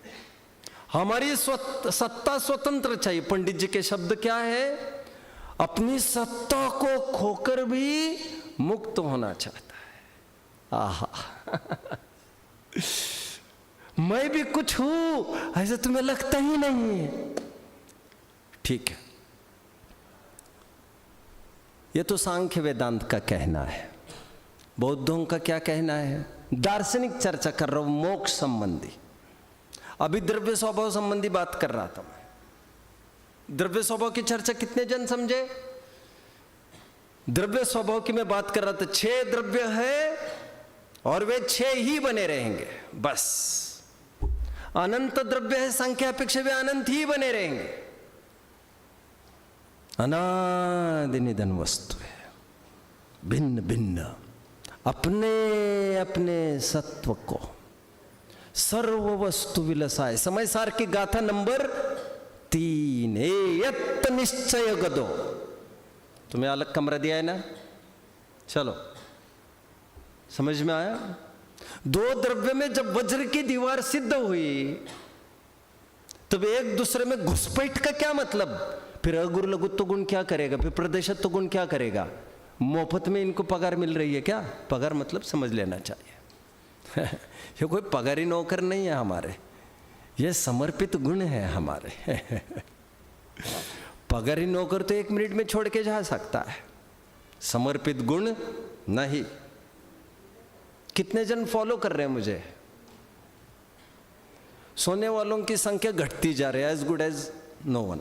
हमारी सत्ता स्वतंत्र चाहिए। पंडित जी के शब्द क्या है? अपनी सत्ता को खोकर भी मुक्त होना चाहता है। आहा मैं भी कुछ हूं ऐसा तुम्हें लगता ही नहीं है। ठीक है, ये तो सांख्य वेदांत का कहना है। बौद्धों का क्या कहना है? दार्शनिक चर्चा कर रहा हूं, मोक्ष संबंधी। अभी द्रव्य स्वभाव संबंधी बात कर रहा था मैं। द्रव्य स्वभाव की चर्चा कितने जन समझे? द्रव्य स्वभाव की मैं बात कर रहा था। 6 द्रव्य है और वे 6 ही बने रहेंगे, बस। अनंत द्रव्य है, संख्या अपेक्षा वे अनंत ही बने रहेंगे। अनादि निधन वस्तु है, भिन्न भिन्न, अपने अपने सत्व को सर्व वस्तु विलसाय। समय सार की गाथा नंबर 3, यत्त निश्चय गदो। तुम्हें अलग कमरा दिया है ना? चलो, समझ में आया? 2 द्रव्य में जब वज्र की दीवार सिद्ध हुई, तब एक दूसरे में घुसपैठ का क्या मतलब? फिर अगुरु लघुत्व गुण क्या करेगा? फिर प्रदेशत्व गुण क्या करेगा? मुफ्त में इनको पगार मिल रही है क्या? पगार मतलब समझ लेना चाहिए ये कोई पगारी नौकर नहीं है हमारे, ये समर्पित गुण है हमारे पगारी नौकर तो 1 मिनट में छोड़ के जा सकता है, समर्पित गुण नहीं। कितने जन फॉलो कर रहे हैं मुझे? सोने वालों की संख्या घटती जा रही है, as good as no one.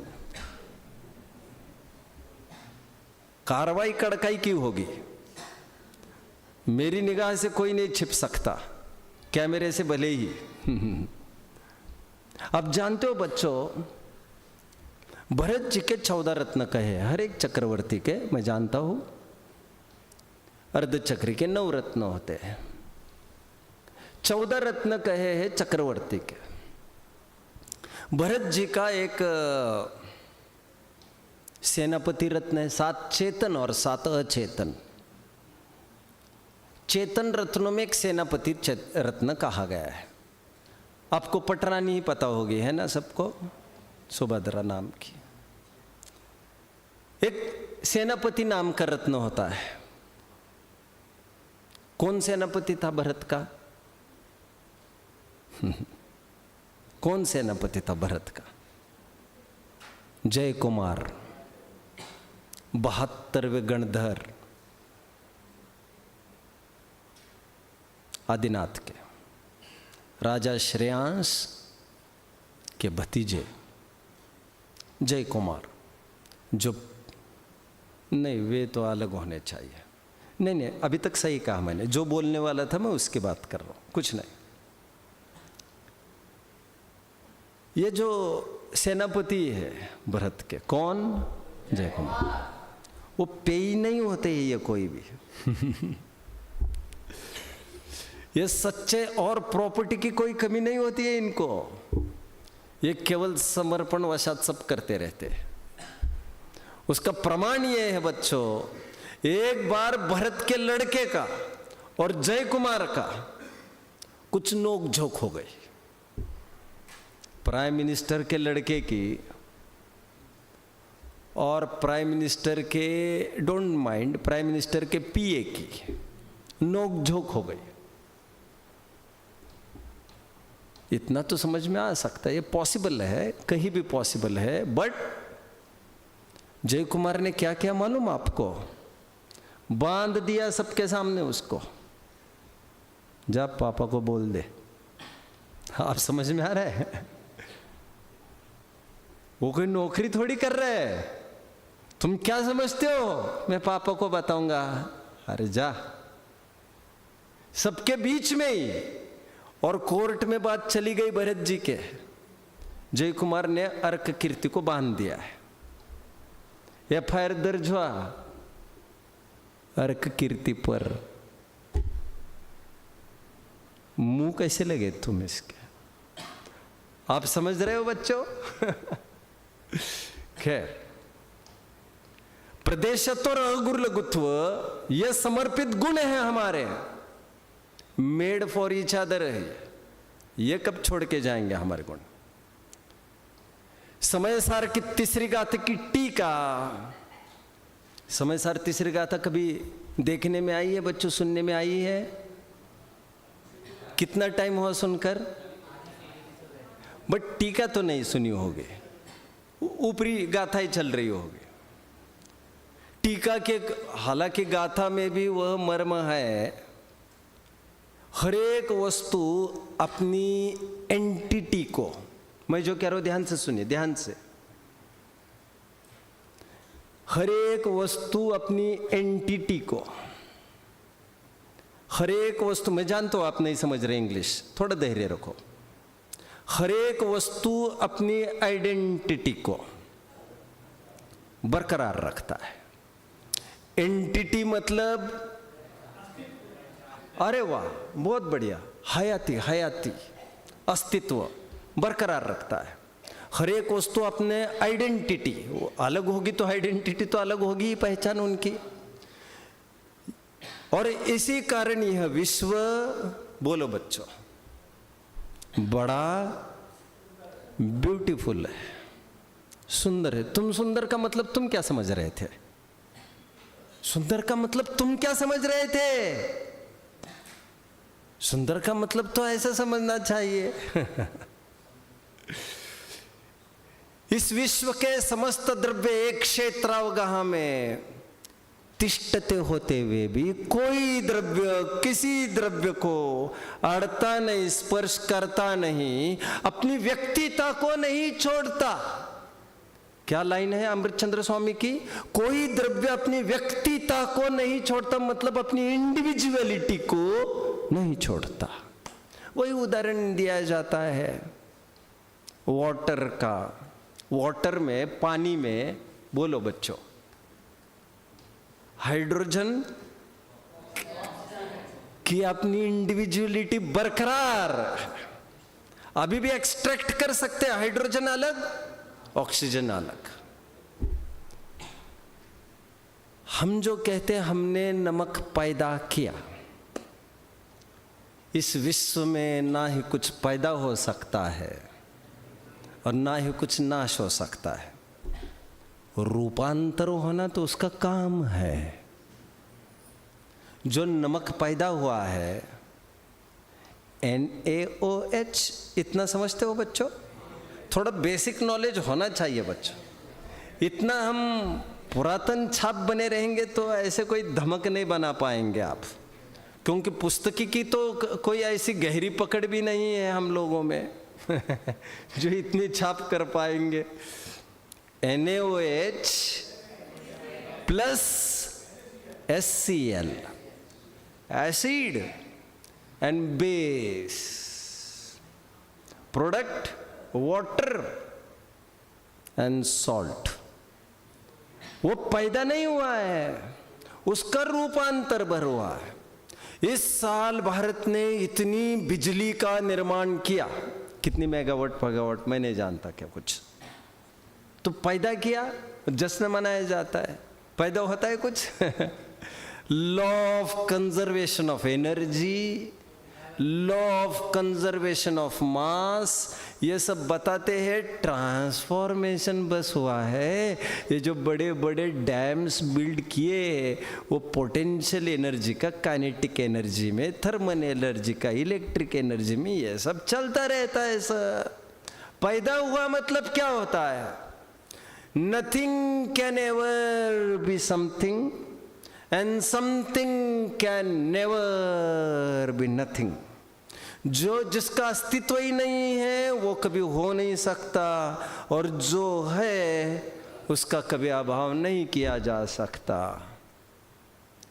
कार्रवाई कड़काई की होगी। मेरी निगाह से कोई नहीं छिप सकता, कैमरे से भले ही अब जानते हो बच्चों, भरत जी के 14 रत्न कहे, हर एक चक्रवर्ती के मैं जानता हूं। अर्धचक्री के 9 रत्न होते हैं, 14 रत्न कहे हैं चक्रवर्ती के। भरत जी का एक सेनापति रत्न है, 7 चेतन और 7 अचेतन। चेतन रत्नों में एक सेनापति रत्न कहा गया है। आपको पटरानी ही पता होगी, है ना सबको? सुभद्रा नाम की एक सेनापति नाम का रत्न होता है। कौन सेनापति था भरत का? कौन सेनापति था भरत का? जय कुमार, 72वें गणधर आदिनाथ के, राजा श्रेयांश के भतीजे जय कुमार। जो नहीं, वे तो अलग होने चाहिए। नहीं, अभी तक सही कहा मैंने। जो बोलने वाला था मैं उसकी बात कर रहा हूं, कुछ नहीं। ये जो सेनापति है भरत के, कौन? जय कुमार। वो पेई नहीं होते ये कोई भी ये सच्चे और प्रॉपर्टी की कोई कमी नहीं होती है इनको। ये केवल समर्पण वशात सब करते रहते हैं। उसका प्रमाण ये है बच्चों, एक बार भरत के लड़के का और जय कुमार का कुछ नोक-झोंक हो गई। प्राइम मिनिस्टर के लड़के की और प्राइम मिनिस्टर के, डोंट माइंड, प्राइम मिनिस्टर के पीए की नोक-झोंक हो गई। इतना तो समझ में आ सकता है, ये पॉसिबल है, कहीं भी पॉसिबल है। बट जय कुमार ने क्या किया मालूम आपको? बांध दिया सबके सामने उसको, जा पापा को बोल दे। आप समझ में आ रहा है? वो कोई नौकरी थोड़ी कर रहे है। तुम क्या समझते हो मैं पापा को बताऊंगा? अरे जा, सबके बीच में ही। और कोर्ट में बात चली गई भरत जी के। जय कुमार ने अर्क कीर्ति को बांध दिया है, एफआईआर दर्ज हुआ अर्क कीर्ति पर। मुंह कैसे लगे तुम इसके? आप समझ रहे हो बच्चों? खैर, प्रदेशत्व और अगुरलघुत्व ये समर्पित गुण है हमारे, मेड फॉर ईच अदर है। ये कब छोड़ के जाएंगे हमारे गुण? समय सार की तीसरी गाथा की टीका। समय सार तीसरी गाथा कभी देखने में आई है बच्चों, सुनने में आई है? कितना टाइम हुआ सुनकर? बट टीका तो नहीं सुनी होगी, ऊपरी गाथा ही चल रही होगी। टीका के, हालांकि गाथा में भी वह मर्म है, हर एक वस्तु अपनी एंटिटी को, मैं जो कह रहा हूं ध्यान से सुनिए, ध्यान से। हर एक वस्तु अपनी एंटिटी को, हर एक वस्तु, मैं जानता हूं आप नहीं समझ रहे इंग्लिश, थोड़ा धैर्य रखो। हर एक वस्तु अपनी आइडेंटिटी को बरकरार रखता है। एंटिटी मतलब, अरे वाह बहुत बढ़िया, हयाती, हयाती अस्तित्व बरकरार रखता है। हर एक वस्तु अपने आइडेंटिटी, वो अलग होगी तो आइडेंटिटी तो अलग होगी, पहचान उनकी। और इसी कारण यह विश्व, बोलो बच्चों, बड़ा ब्यूटीफुल है, सुंदर है। तुम सुंदर का मतलब तुम क्या समझ रहे थे? सुंदर का मतलब तुम क्या समझ रहे थे? सुंदर का मतलब तो ऐसा समझना चाहिए। इस विश्व के समस्त द्रव्य एक क्षेत्रावगाह में तिष्ठते होते हुए भी कोई द्रव्य किसी द्रव्य को अड़ता नहीं, स्पर्श करता नहीं, अपनी व्यक्तिता को नहीं छोड़ता। क्या लाइन है अमृतचंद्र स्वामी की? कोई द्रव्य अपनी व्यक्तिता को नहीं छोड़ता, मतलब अपनी इंडिविजुअलिटी को नहीं छोड़ता। वही उदाहरण दिया जाता है वाटर का। वाटर में, पानी में, बोलो बच्चों, हाइड्रोजन की अपनी इंडिविजुअलिटी बरकरार, अभी भी एक्सट्रैक्ट कर सकते हैं, हाइड्रोजन अलग, ऑक्सीजन अलग। हम जो कहते हैं हमने नमक पैदा किया, इस विश्व में ना ही कुछ पैदा हो सकता है और ना ही कुछ नाश हो सकता है। रूपांतर होना तो उसका काम है। जो नमक पैदा हुआ है NaOH, इतना समझते हो बच्चों? थोड़ा बेसिक नॉलेज होना चाहिए बच्चों। इतना हम पुरातन छाप बने रहेंगे तो ऐसे कोई धमक नहीं बना पाएंगे आप, क्योंकि पुस्तकी की तो कोई ऐसी गहरी पकड़ भी नहीं है हम लोगों में जो इतनी छाप कर पाएंगे। NaOH plus HCl, acid and base, product water and salt. वो पैदा नहीं हुआ है, उसका रूपांतर भर हुआ है। इस साल भारत ने इतनी बिजली का निर्माण किया, कितनी मेगावाट मेगावाट मैं नहीं जानता, क्या कुछ तो पैदा किया, जश्न मनाया जाता है, पैदा होता है कुछ। Law of conservation of energy, law of conservation of mass, ये सब बताते हैं। ट्रांसफॉर्मेशन बस हुआ है। ये जो बड़े बड़े डैम्स बिल्ड किए, वो पोटेंशियल एनर्जी का काइनेटिक एनर्जी में, थर्मल एनर्जी का इलेक्ट्रिक एनर्जी में, ये सब चलता रहता है। सर पैदा हुआ मतलब क्या होता है? Nothing can ever be something and something can never be nothing. जो जिसका अस्तित्व ही नहीं है वो कभी हो नहीं सकता, और जो है उसका कभी अभाव नहीं किया जा सकता।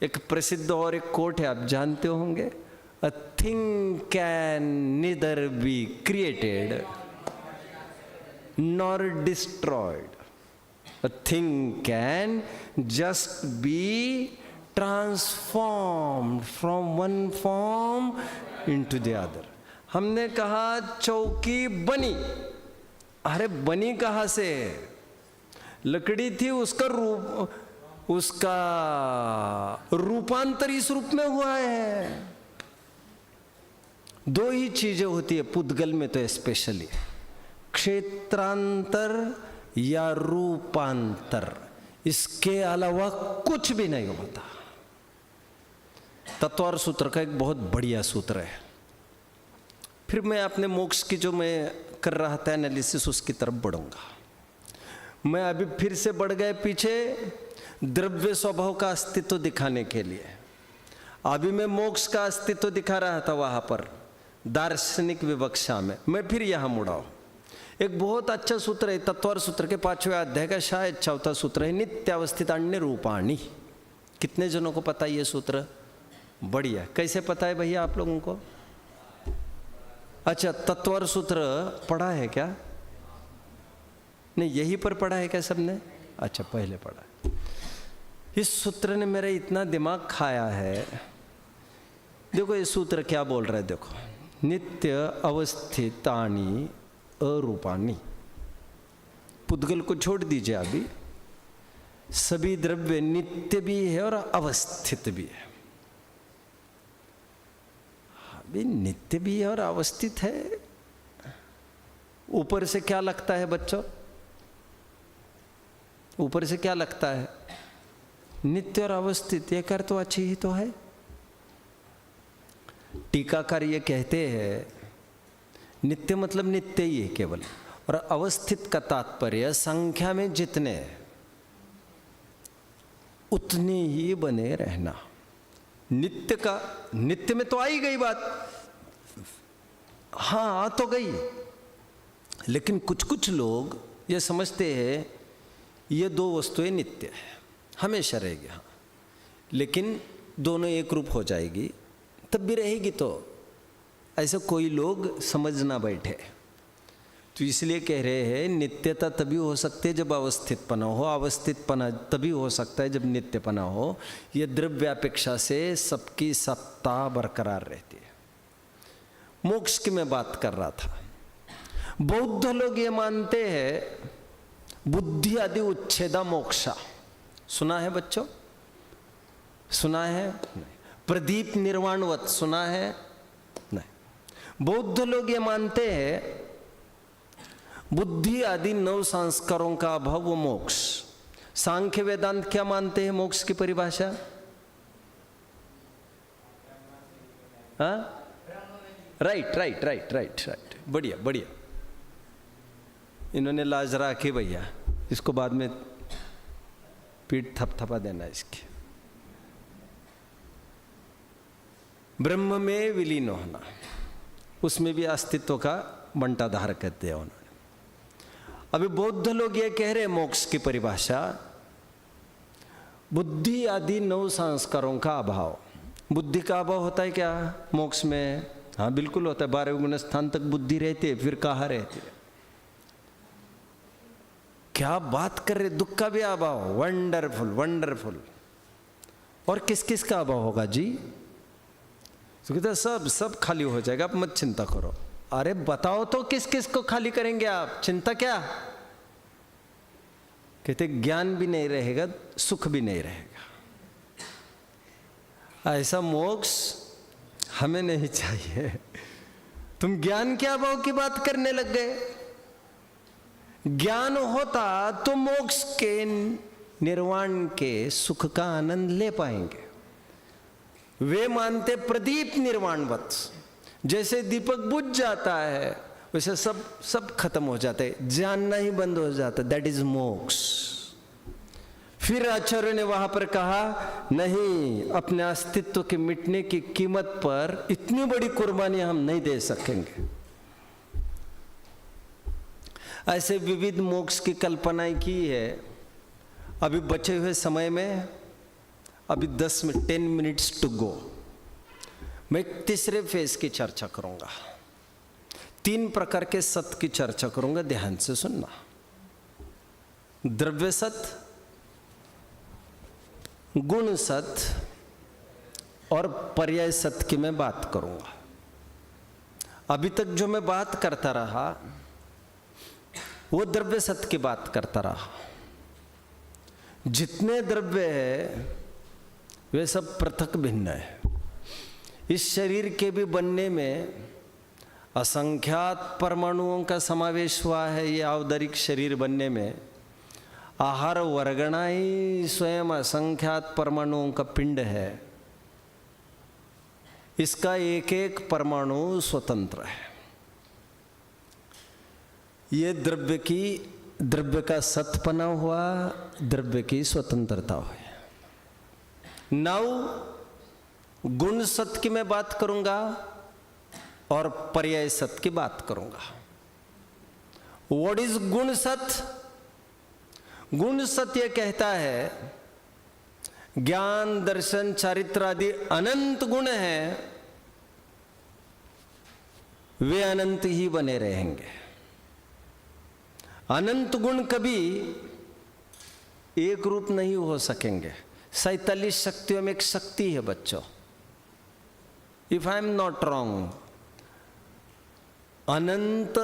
एक प्रसिद्ध और एक कोट है, आप जानते होंगे, a thing can neither be created nor destroyed. A thing can just be transformed from one form into the other. हमने कहा चौकी बनी, अरे बनी कहाँ से? लकड़ी थी, उसका रूपांतर इस रूप में हुआ है। दो ही चीजें होती है पुद्गल में तो स्पेशली, क्षेत्रांतर या रूपांतर, इसके अलावा कुछ भी नहीं होता। तत्वार सूत्र का एक बहुत बढ़िया सूत्र है। फिर मैं अपने मोक्ष की जो मैं कर रहा था एनालिसिस, उसकी तरफ बढ़ूंगा। मैं अभी फिर से बढ़ गए पीछे द्रव्य स्वभाव का अस्तित्व दिखाने के लिए। अभी मैं मोक्ष का अस्तित्व दिखा रहा था वहां पर दार्शनिक विवक्षा में, मैं फिर यहां मुड़ा हूं। एक बहुत अच्छा सूत्र है तत्वार सूत्र के 5वें अध्याय का शायद 4था सूत्र है, नित्यावस्थित अन्य रूपाणी। कितने जनों को पता है ये सूत्र? बढ़िया। कैसे पता है भैया आप लोगों को? अच्छा, तत्वार सूत्र पढ़ा है क्या? नहीं, यहीं पर पढ़ा है क्या सबने? अच्छा, पहले पढ़ा है। इस सूत्र ने मेरा इतना दिमाग खाया है। देखो ये सूत्र क्या बोल रहा है, देखो, नित्य अवस्थितानि अरूपाणि। पुद्गल को छोड़ दीजिए, अभी सभी द्रव्य नित्य भी है और अवस्थित भी है। अभी नित्य भी है और अवस्थित है। ऊपर से क्या लगता है बच्चों? ऊपर से क्या लगता है? नित्य और अवस्थित, ये कर तो अच्छी ही तो है। टीकाकार ये कहते हैं नित्य मतलब नित्य ही है केवल, और अवस्थित का तात्पर्य संख्या में जितने उतने ही बने रहना। नित्य का, नित्य में तो आई गई बात, हाँ आ तो गई, लेकिन कुछ कुछ लोग ये समझते हैं ये दो वस्तुएं नित्य है, हमेशा रहेगी। हाँ, लेकिन दोनों एक रूप हो जाएगी तब भी रहेगी। तो ऐसा कोई लोग समझ ना बैठे, तो इसलिए कह रहे हैं नित्यता तभी हो सकती है जब अवस्थितपना हो, अवस्थितपना तभी हो सकता है जब नित्यपना हो। ये द्रव्यापेक्षा से सबकी सत्ता बरकरार रहती है। मोक्ष की मैं बात कर रहा था। बौद्ध लोग ये मानते हैं बुद्धि आदि उच्छेदा मोक्षा। सुना है बच्चों? सुना है? नहीं। प्रदीप निर्वाणवत सुना है? नहीं। बौद्ध लोग ये मानते हैं बुद्धि आदि 9 संस्कारों का अभाव वो मोक्ष। सांख्य वेदांत क्या मानते हैं मोक्ष की परिभाषा? हाँ, right right right right right, बढ़िया बढ़िया। इन्होंने लाज रखी भैया, इसको बाद में पीठ थपथपा देना इसकी। ब्रह्म में विलीन होना, उसमें भी अस्तित्व का बंटाधार कहते हैं उन्होंने। अभी बौद्ध लोग ये कह रहे मोक्ष की परिभाषा बुद्धि आदि 9 संस्कारों का अभाव। बुद्धि का अभाव होता है क्या मोक्ष में? हाँ बिल्कुल होता है। 12 गुण स्थान तक बुद्धि रहती है, फिर कहाँ रहती है? क्या बात कर रहे, दुख का भी अभाव, वंडरफुल वंडरफुल। और किस किस का अभाव होगा जी? तो कहते सब सब खाली हो जाएगा, आप मत चिंता करो। अरे बताओ तो किस किस को खाली करेंगे आप? चिंता क्या? कहते ज्ञान भी नहीं रहेगा, सुख भी नहीं रहेगा। ऐसा मोक्ष हमें नहीं चाहिए। तुम ज्ञान के अभाव की बात करने लग गए। ज्ञान होता तो मोक्ष के निर्वाण के सुख का आनंद ले पाएंगे। वे मानते प्रदीप निर्वाणवत, जैसे दीपक बुझ जाता है वैसे सब खत्म हो जाते हैं, जानना ही बंद हो जाता है। दैट इज मोक्ष। फिर आचार्य ने वहां पर कहा नहीं, अपने अस्तित्व के मिटने की कीमत पर इतनी बड़ी कुर्बानी हम नहीं दे सकेंगे। ऐसे विविध मोक्ष की कल्पनाएं की है। अभी बचे हुए समय में अभी 10 मिनट्स टू गो, मैं तीसरे फेज की चर्चा करूंगा। 3 प्रकार के सत की चर्चा करूंगा, ध्यान से सुनना। द्रव्य सत, गुण सत और पर्याय सत की मैं बात करूंगा। अभी तक जो मैं बात करता रहा वो द्रव्य सत की बात करता रहा। जितने द्रव्य है वे सब पृथक भिन्न है। इस शरीर के भी बनने में असंख्यात परमाणुओं का समावेश हुआ है। ये आवदरिक शरीर बनने में आहार वर्गणा ही स्वयं असंख्यात परमाणुओं का पिंड है। इसका एक एक परमाणु स्वतंत्र है। ये द्रव्य का सतपना हुआ, द्रव्य की स्वतंत्रता हुई। नाउ गुण सत की मैं बात करूंगा और पर्याय सत की बात करूंगा। व्हाट इज गुण सत? गुण सत यह कहता है ज्ञान, दर्शन, चारित्र आदि अनंत गुण हैं, वे अनंत ही बने रहेंगे। अनंत गुण कभी एक रूप नहीं हो सकेंगे। 47 शक्तियों में एक शक्ति है बच्चों, if I am not wrong. अनंत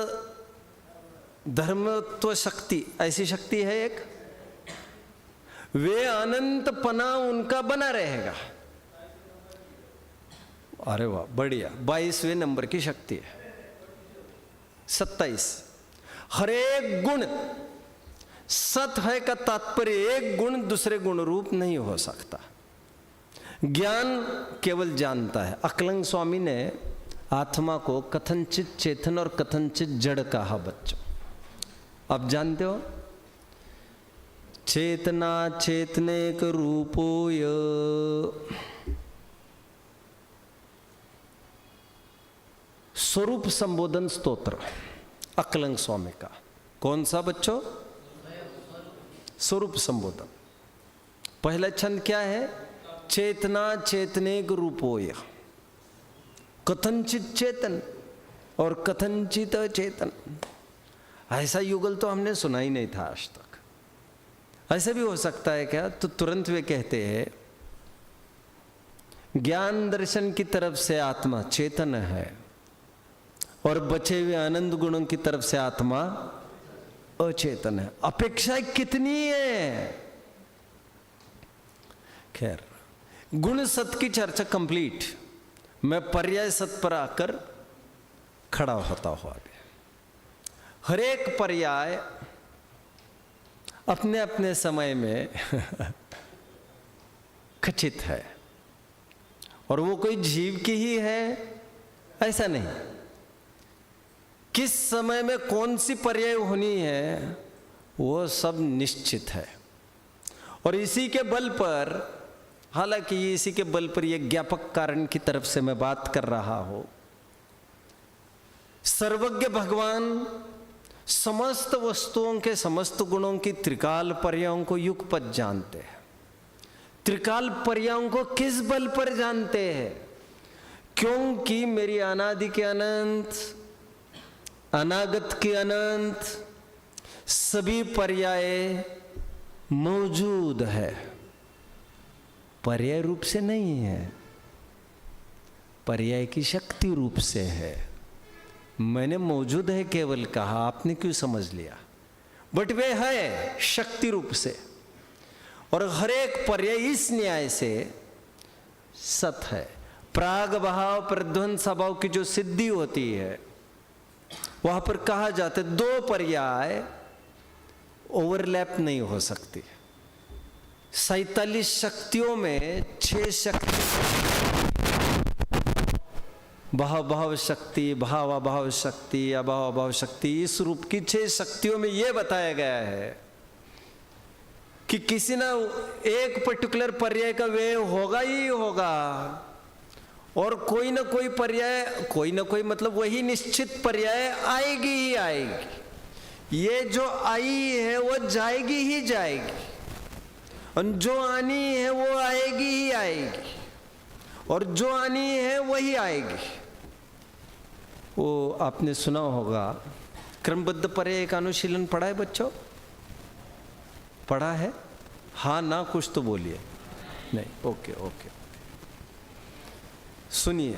धर्मत्व शक्ति ऐसी शक्ति है एक, वे अनंतपना उनका बना रहेगा। अरे वाह, बढ़िया। 22वें नंबर की शक्ति है। 27 हर एक गुण सत है का तात्पर्य एक गुण दूसरे गुण रूप नहीं हो सकता। ज्ञान केवल जानता है। अकलंग स्वामी ने आत्मा को कथनचित चेतन और कथनचित जड़ कहा बच्चों। आप जानते हो चेतना चेतनेक रूपोय स्वरूप संबोधन स्तोत्र अकलंग स्वामी का। कौन सा बच्चों? स्वरूप संबोधन। पहला छंद क्या है? चेतना चेतनेक रूपोय। कथनचित चेतन और कथनचित चेतन, ऐसा युगल तो हमने सुना ही नहीं था आज तक। ऐसा भी हो सकता है क्या? तो तुरंत वे कहते हैं ज्ञान दर्शन की तरफ से आत्मा चेतन है और बचे हुए आनंद गुणों की तरफ से आत्मा अचेतन है। अपेक्षा कितनी है। खैर, गुण सत की चर्चा कंप्लीट। मैं पर्याय सत पर आकर खड़ा होता हुआ भी, हर एक पर्याय अपने अपने समय में खचित है और वो कोई जीव की ही है ऐसा नहीं। किस समय में कौन सी पर्याय होनी है वो सब निश्चित है। और इसी के बल पर, हालांकि इसी के बल पर यह ज्ञापक कारण की तरफ से मैं बात कर रहा हूं, सर्वज्ञ भगवान समस्त वस्तुओं के समस्त गुणों की त्रिकाल पर्यायों को युगपत जानते हैं। त्रिकाल पर्यायों को किस बल पर जानते हैं? क्योंकि मेरी अनादि के अनंत, अनागत के अनंत सभी पर्याय मौजूद है। पर्याय रूप से नहीं है, पर्याय की शक्ति रूप से है। मैंने मौजूद है केवल कहा, आपने क्यों समझ लिया? बट वे है शक्ति रूप से। और हर एक पर्याय इस न्याय से सत है। प्राग भाव प्रध्वंस भाव की जो सिद्धि होती है वहां पर कहा जाता है दो पर्याय ओवरलैप नहीं हो सकती। 47 शक्तियों में 6 शक्ति, भाव भाव शक्ति, भाव अभाव शक्ति, अभाव अभाव शक्ति, इस रूप की 6 शक्तियों में यह बताया गया है कि किसी ना एक पर्टिकुलर पर्याय का वे होगा ही होगा और कोई ना कोई पर्याय, कोई ना कोई मतलब वही निश्चित पर्याय आएगी ही आएगी। ये जो आई है वो जाएगी ही जाएगी और जो आनी है वो आएगी ही आएगी और जो आनी है वही आएगी। वो आपने सुना होगा, क्रमबद्ध पर्याय एक अनुशीलन पढ़ा है बच्चों? पढ़ा है? हाँ ना कुछ तो बोलिए। नहीं, ओके ओके। सुनिए,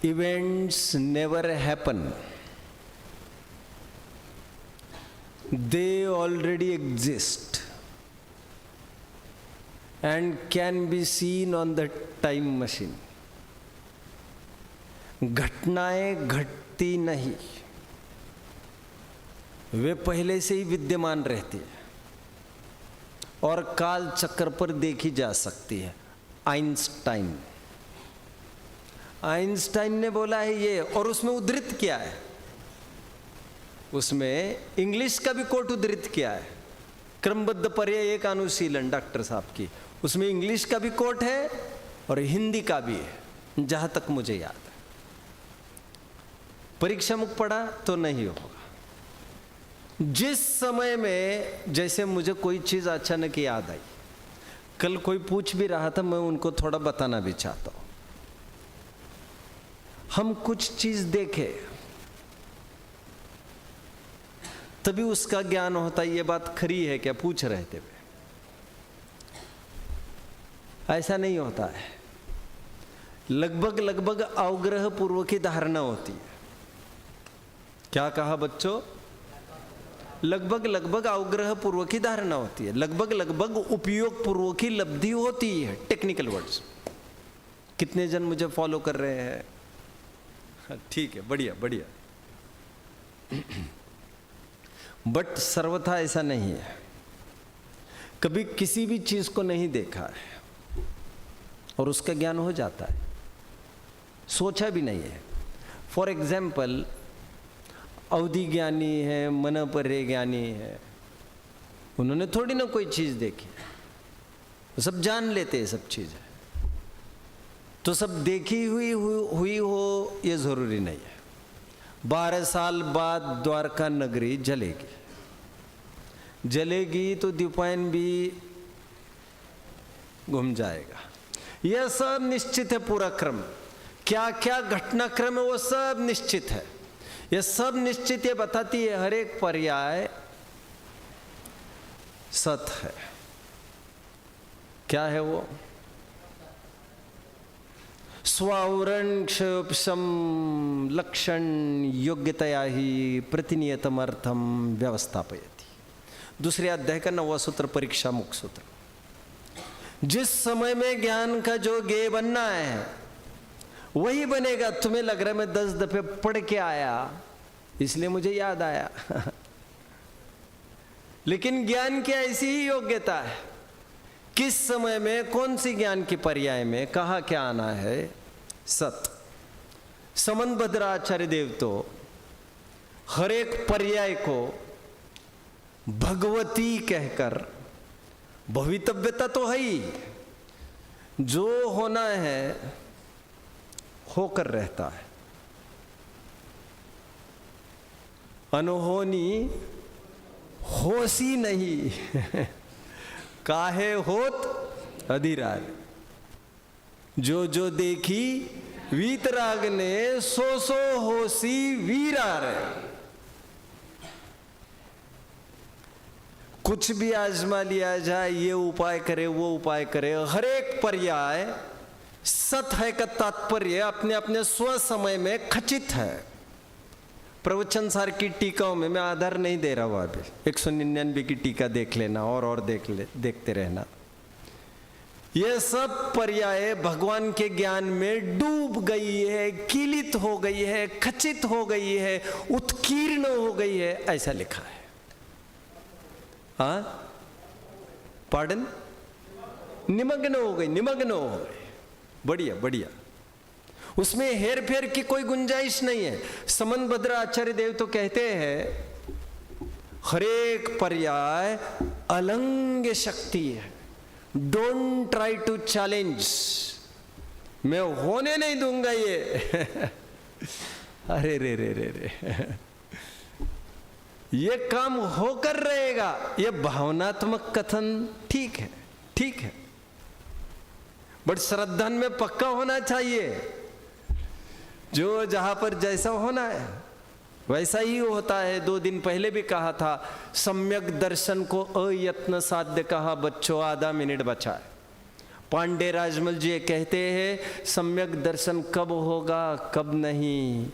events never happen, they already exist and can be seen on the time machine. घटनाएं घटती नहीं, वे पहले से ही विद्यमान रहती है और काल चक्र पर देखी जा सकती है। आइंस्टाइन ने बोला है ये, और उसमें उद्धृत किया है, उसमें इंग्लिश का भी कोट उद्धृत किया है, क्रमबद्ध पर्याय एक अनुशीलन डॉक्टर साहब की, उसमें इंग्लिश का भी कोट है और हिंदी का भी है, जहां तक मुझे याद है। परीक्षा मुख पढ़ा तो नहीं होगा। जिस समय में, जैसे मुझे कोई चीज अचानक याद आई, कल कोई पूछ भी रहा था, मैं उनको थोड़ा बताना भी चाहता हूं। हम कुछ चीज देखे तभी उसका ज्ञान होता है, ये बात खरी है क्या, पूछ रहे थे वे। ऐसा नहीं होता है, लगभग अवग्रह पूर्व की धारणा होती है। क्या कहा बच्चों? लगभग अवग्रह पूर्व की धारणा होती है, लगभग उपयोग पूर्व की लब्धि होती है। टेक्निकल वर्ड्स, कितने जन मुझे फॉलो कर रहे हैं? ठीक है, बढ़िया बढ़िया। बट सर्वथा ऐसा नहीं है। कभी किसी भी चीज को नहीं देखा है और उसका ज्ञान हो जाता है, सोचा भी नहीं है। फॉर एग्जाम्पल, अवधि ज्ञानी है, मन पर्य ज्ञानी है, उन्होंने थोड़ी ना कोई चीज देखी, वो सब जान लेते हैं सब चीजें। तो सब देखी हुई हो ये जरूरी नहीं है। 12 साल बाद द्वारका नगरी जलेगी तो दीपायन भी घूम जाएगा। यह सब निश्चित है, पूरा क्रम, क्या क्या घटनाक्रम है वो सब निश्चित है। यह सब निश्चित ये बताती है हर एक पर्याय सत है। क्या है वो? स्वावरणक्षम लक्षण योग्यतया ही प्रतिनियतमर्थम व्यवस्थापयति। दूसरे अध्याय का 9वां सूत्र, परीक्षा मुख सूत्र। जिस समय में ज्ञान का जो ज्ञेय बनना है वही बनेगा। तुम्हें लग रहा है मैं 10 दफे पढ़ के आया इसलिए मुझे याद आया लेकिन ज्ञान की ऐसी ही योग्यता है, किस समय में कौन सी ज्ञान की पर्याय में कहा क्या आना है, सत। समन्भद्र आचार्य देव तो हर एक पर्याय को भगवती कहकर, भवितव्यता तो है ही, जो होना है होकर रहता है, अनहोनी होसी नहीं काहे होत अधिराग। जो जो देखी वीतराग ने सो सो होसी वीरार। कुछ भी आजमा लिया जाए, ये उपाय करे वो उपाय करे, हर एक पर्याय सत है का तात्पर्य अपने अपने स्व समय में खचित है। प्रवचन सार की टीकाओं में मैं आधार नहीं दे रहा हूं, अभी 199 की टीका देख लेना और देखते रहना। यह सब पर्याय भगवान के ज्ञान में डूब गई है, कीलित हो गई है, खचित हो गई है, उत्कीर्ण हो गई है, ऐसा लिखा है। हाँ, पार्डन, निमग्न हो गई, निमग्न हो गई। बढ़िया बढ़िया, उसमें हेर फेर की कोई गुंजाइश नहीं है। समन्भद्र आचार्य देव तो कहते हैं हर एक पर्याय अलंघ्य शक्ति है। डोंट ट्राई टू चैलेंज, मैं होने नहीं दूंगा ये अरे रे रे रे रे ये काम होकर रहेगा। ये भावनात्मक कथन ठीक है, ठीक है। बट श्रद्धा में पक्का होना चाहिए, जो जहां पर जैसा होना है वैसा ही होता है। 2 दिन पहले भी कहा था, सम्यक दर्शन को अयत्न साध्य कहा, बच्चों आधा मिनट बचा है। पांडे राजमल जी कहते हैं सम्यक दर्शन कब होगा कब नहीं,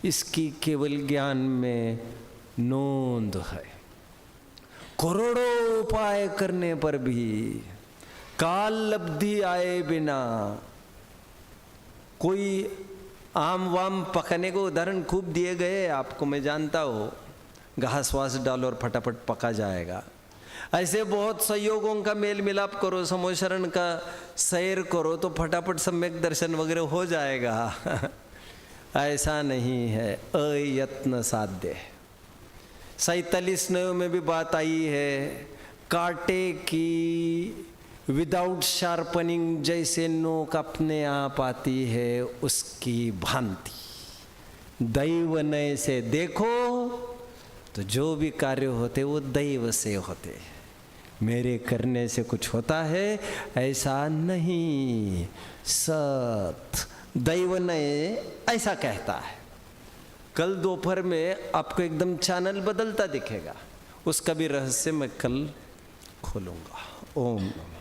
इसकी केवल ज्ञान में नोंद है। करोड़ों उपाय करने पर भी काल लब्धि आए बिना, कोई आम वाम पकाने को उदाहरण खूब दिए गए आपको, मैं जानता हूँ, घास वास डालो और फटाफट पका जाएगा। ऐसे बहुत संयोगों का मेल मिलाप करो, समोशरण का सैर करो तो फटाफट सम्यक दर्शन वगैरह हो जाएगा। ऐसा नहीं है, अयत्न साध्य। 47 नयों में भी बात आई है, कांटे की विदाउट शार्पनिंग जैसे नोक अपने आप आती है उसकी भांति। दैव नय से देखो तो जो भी कार्य होते वो दैव से होते, मेरे करने से कुछ होता है ऐसा नहीं। सत दैव नय ऐसा कहता है। कल दोपहर में आपको एकदम चैनल बदलता दिखेगा, उसका भी रहस्य मैं कल खोलूंगा। ओम नमः।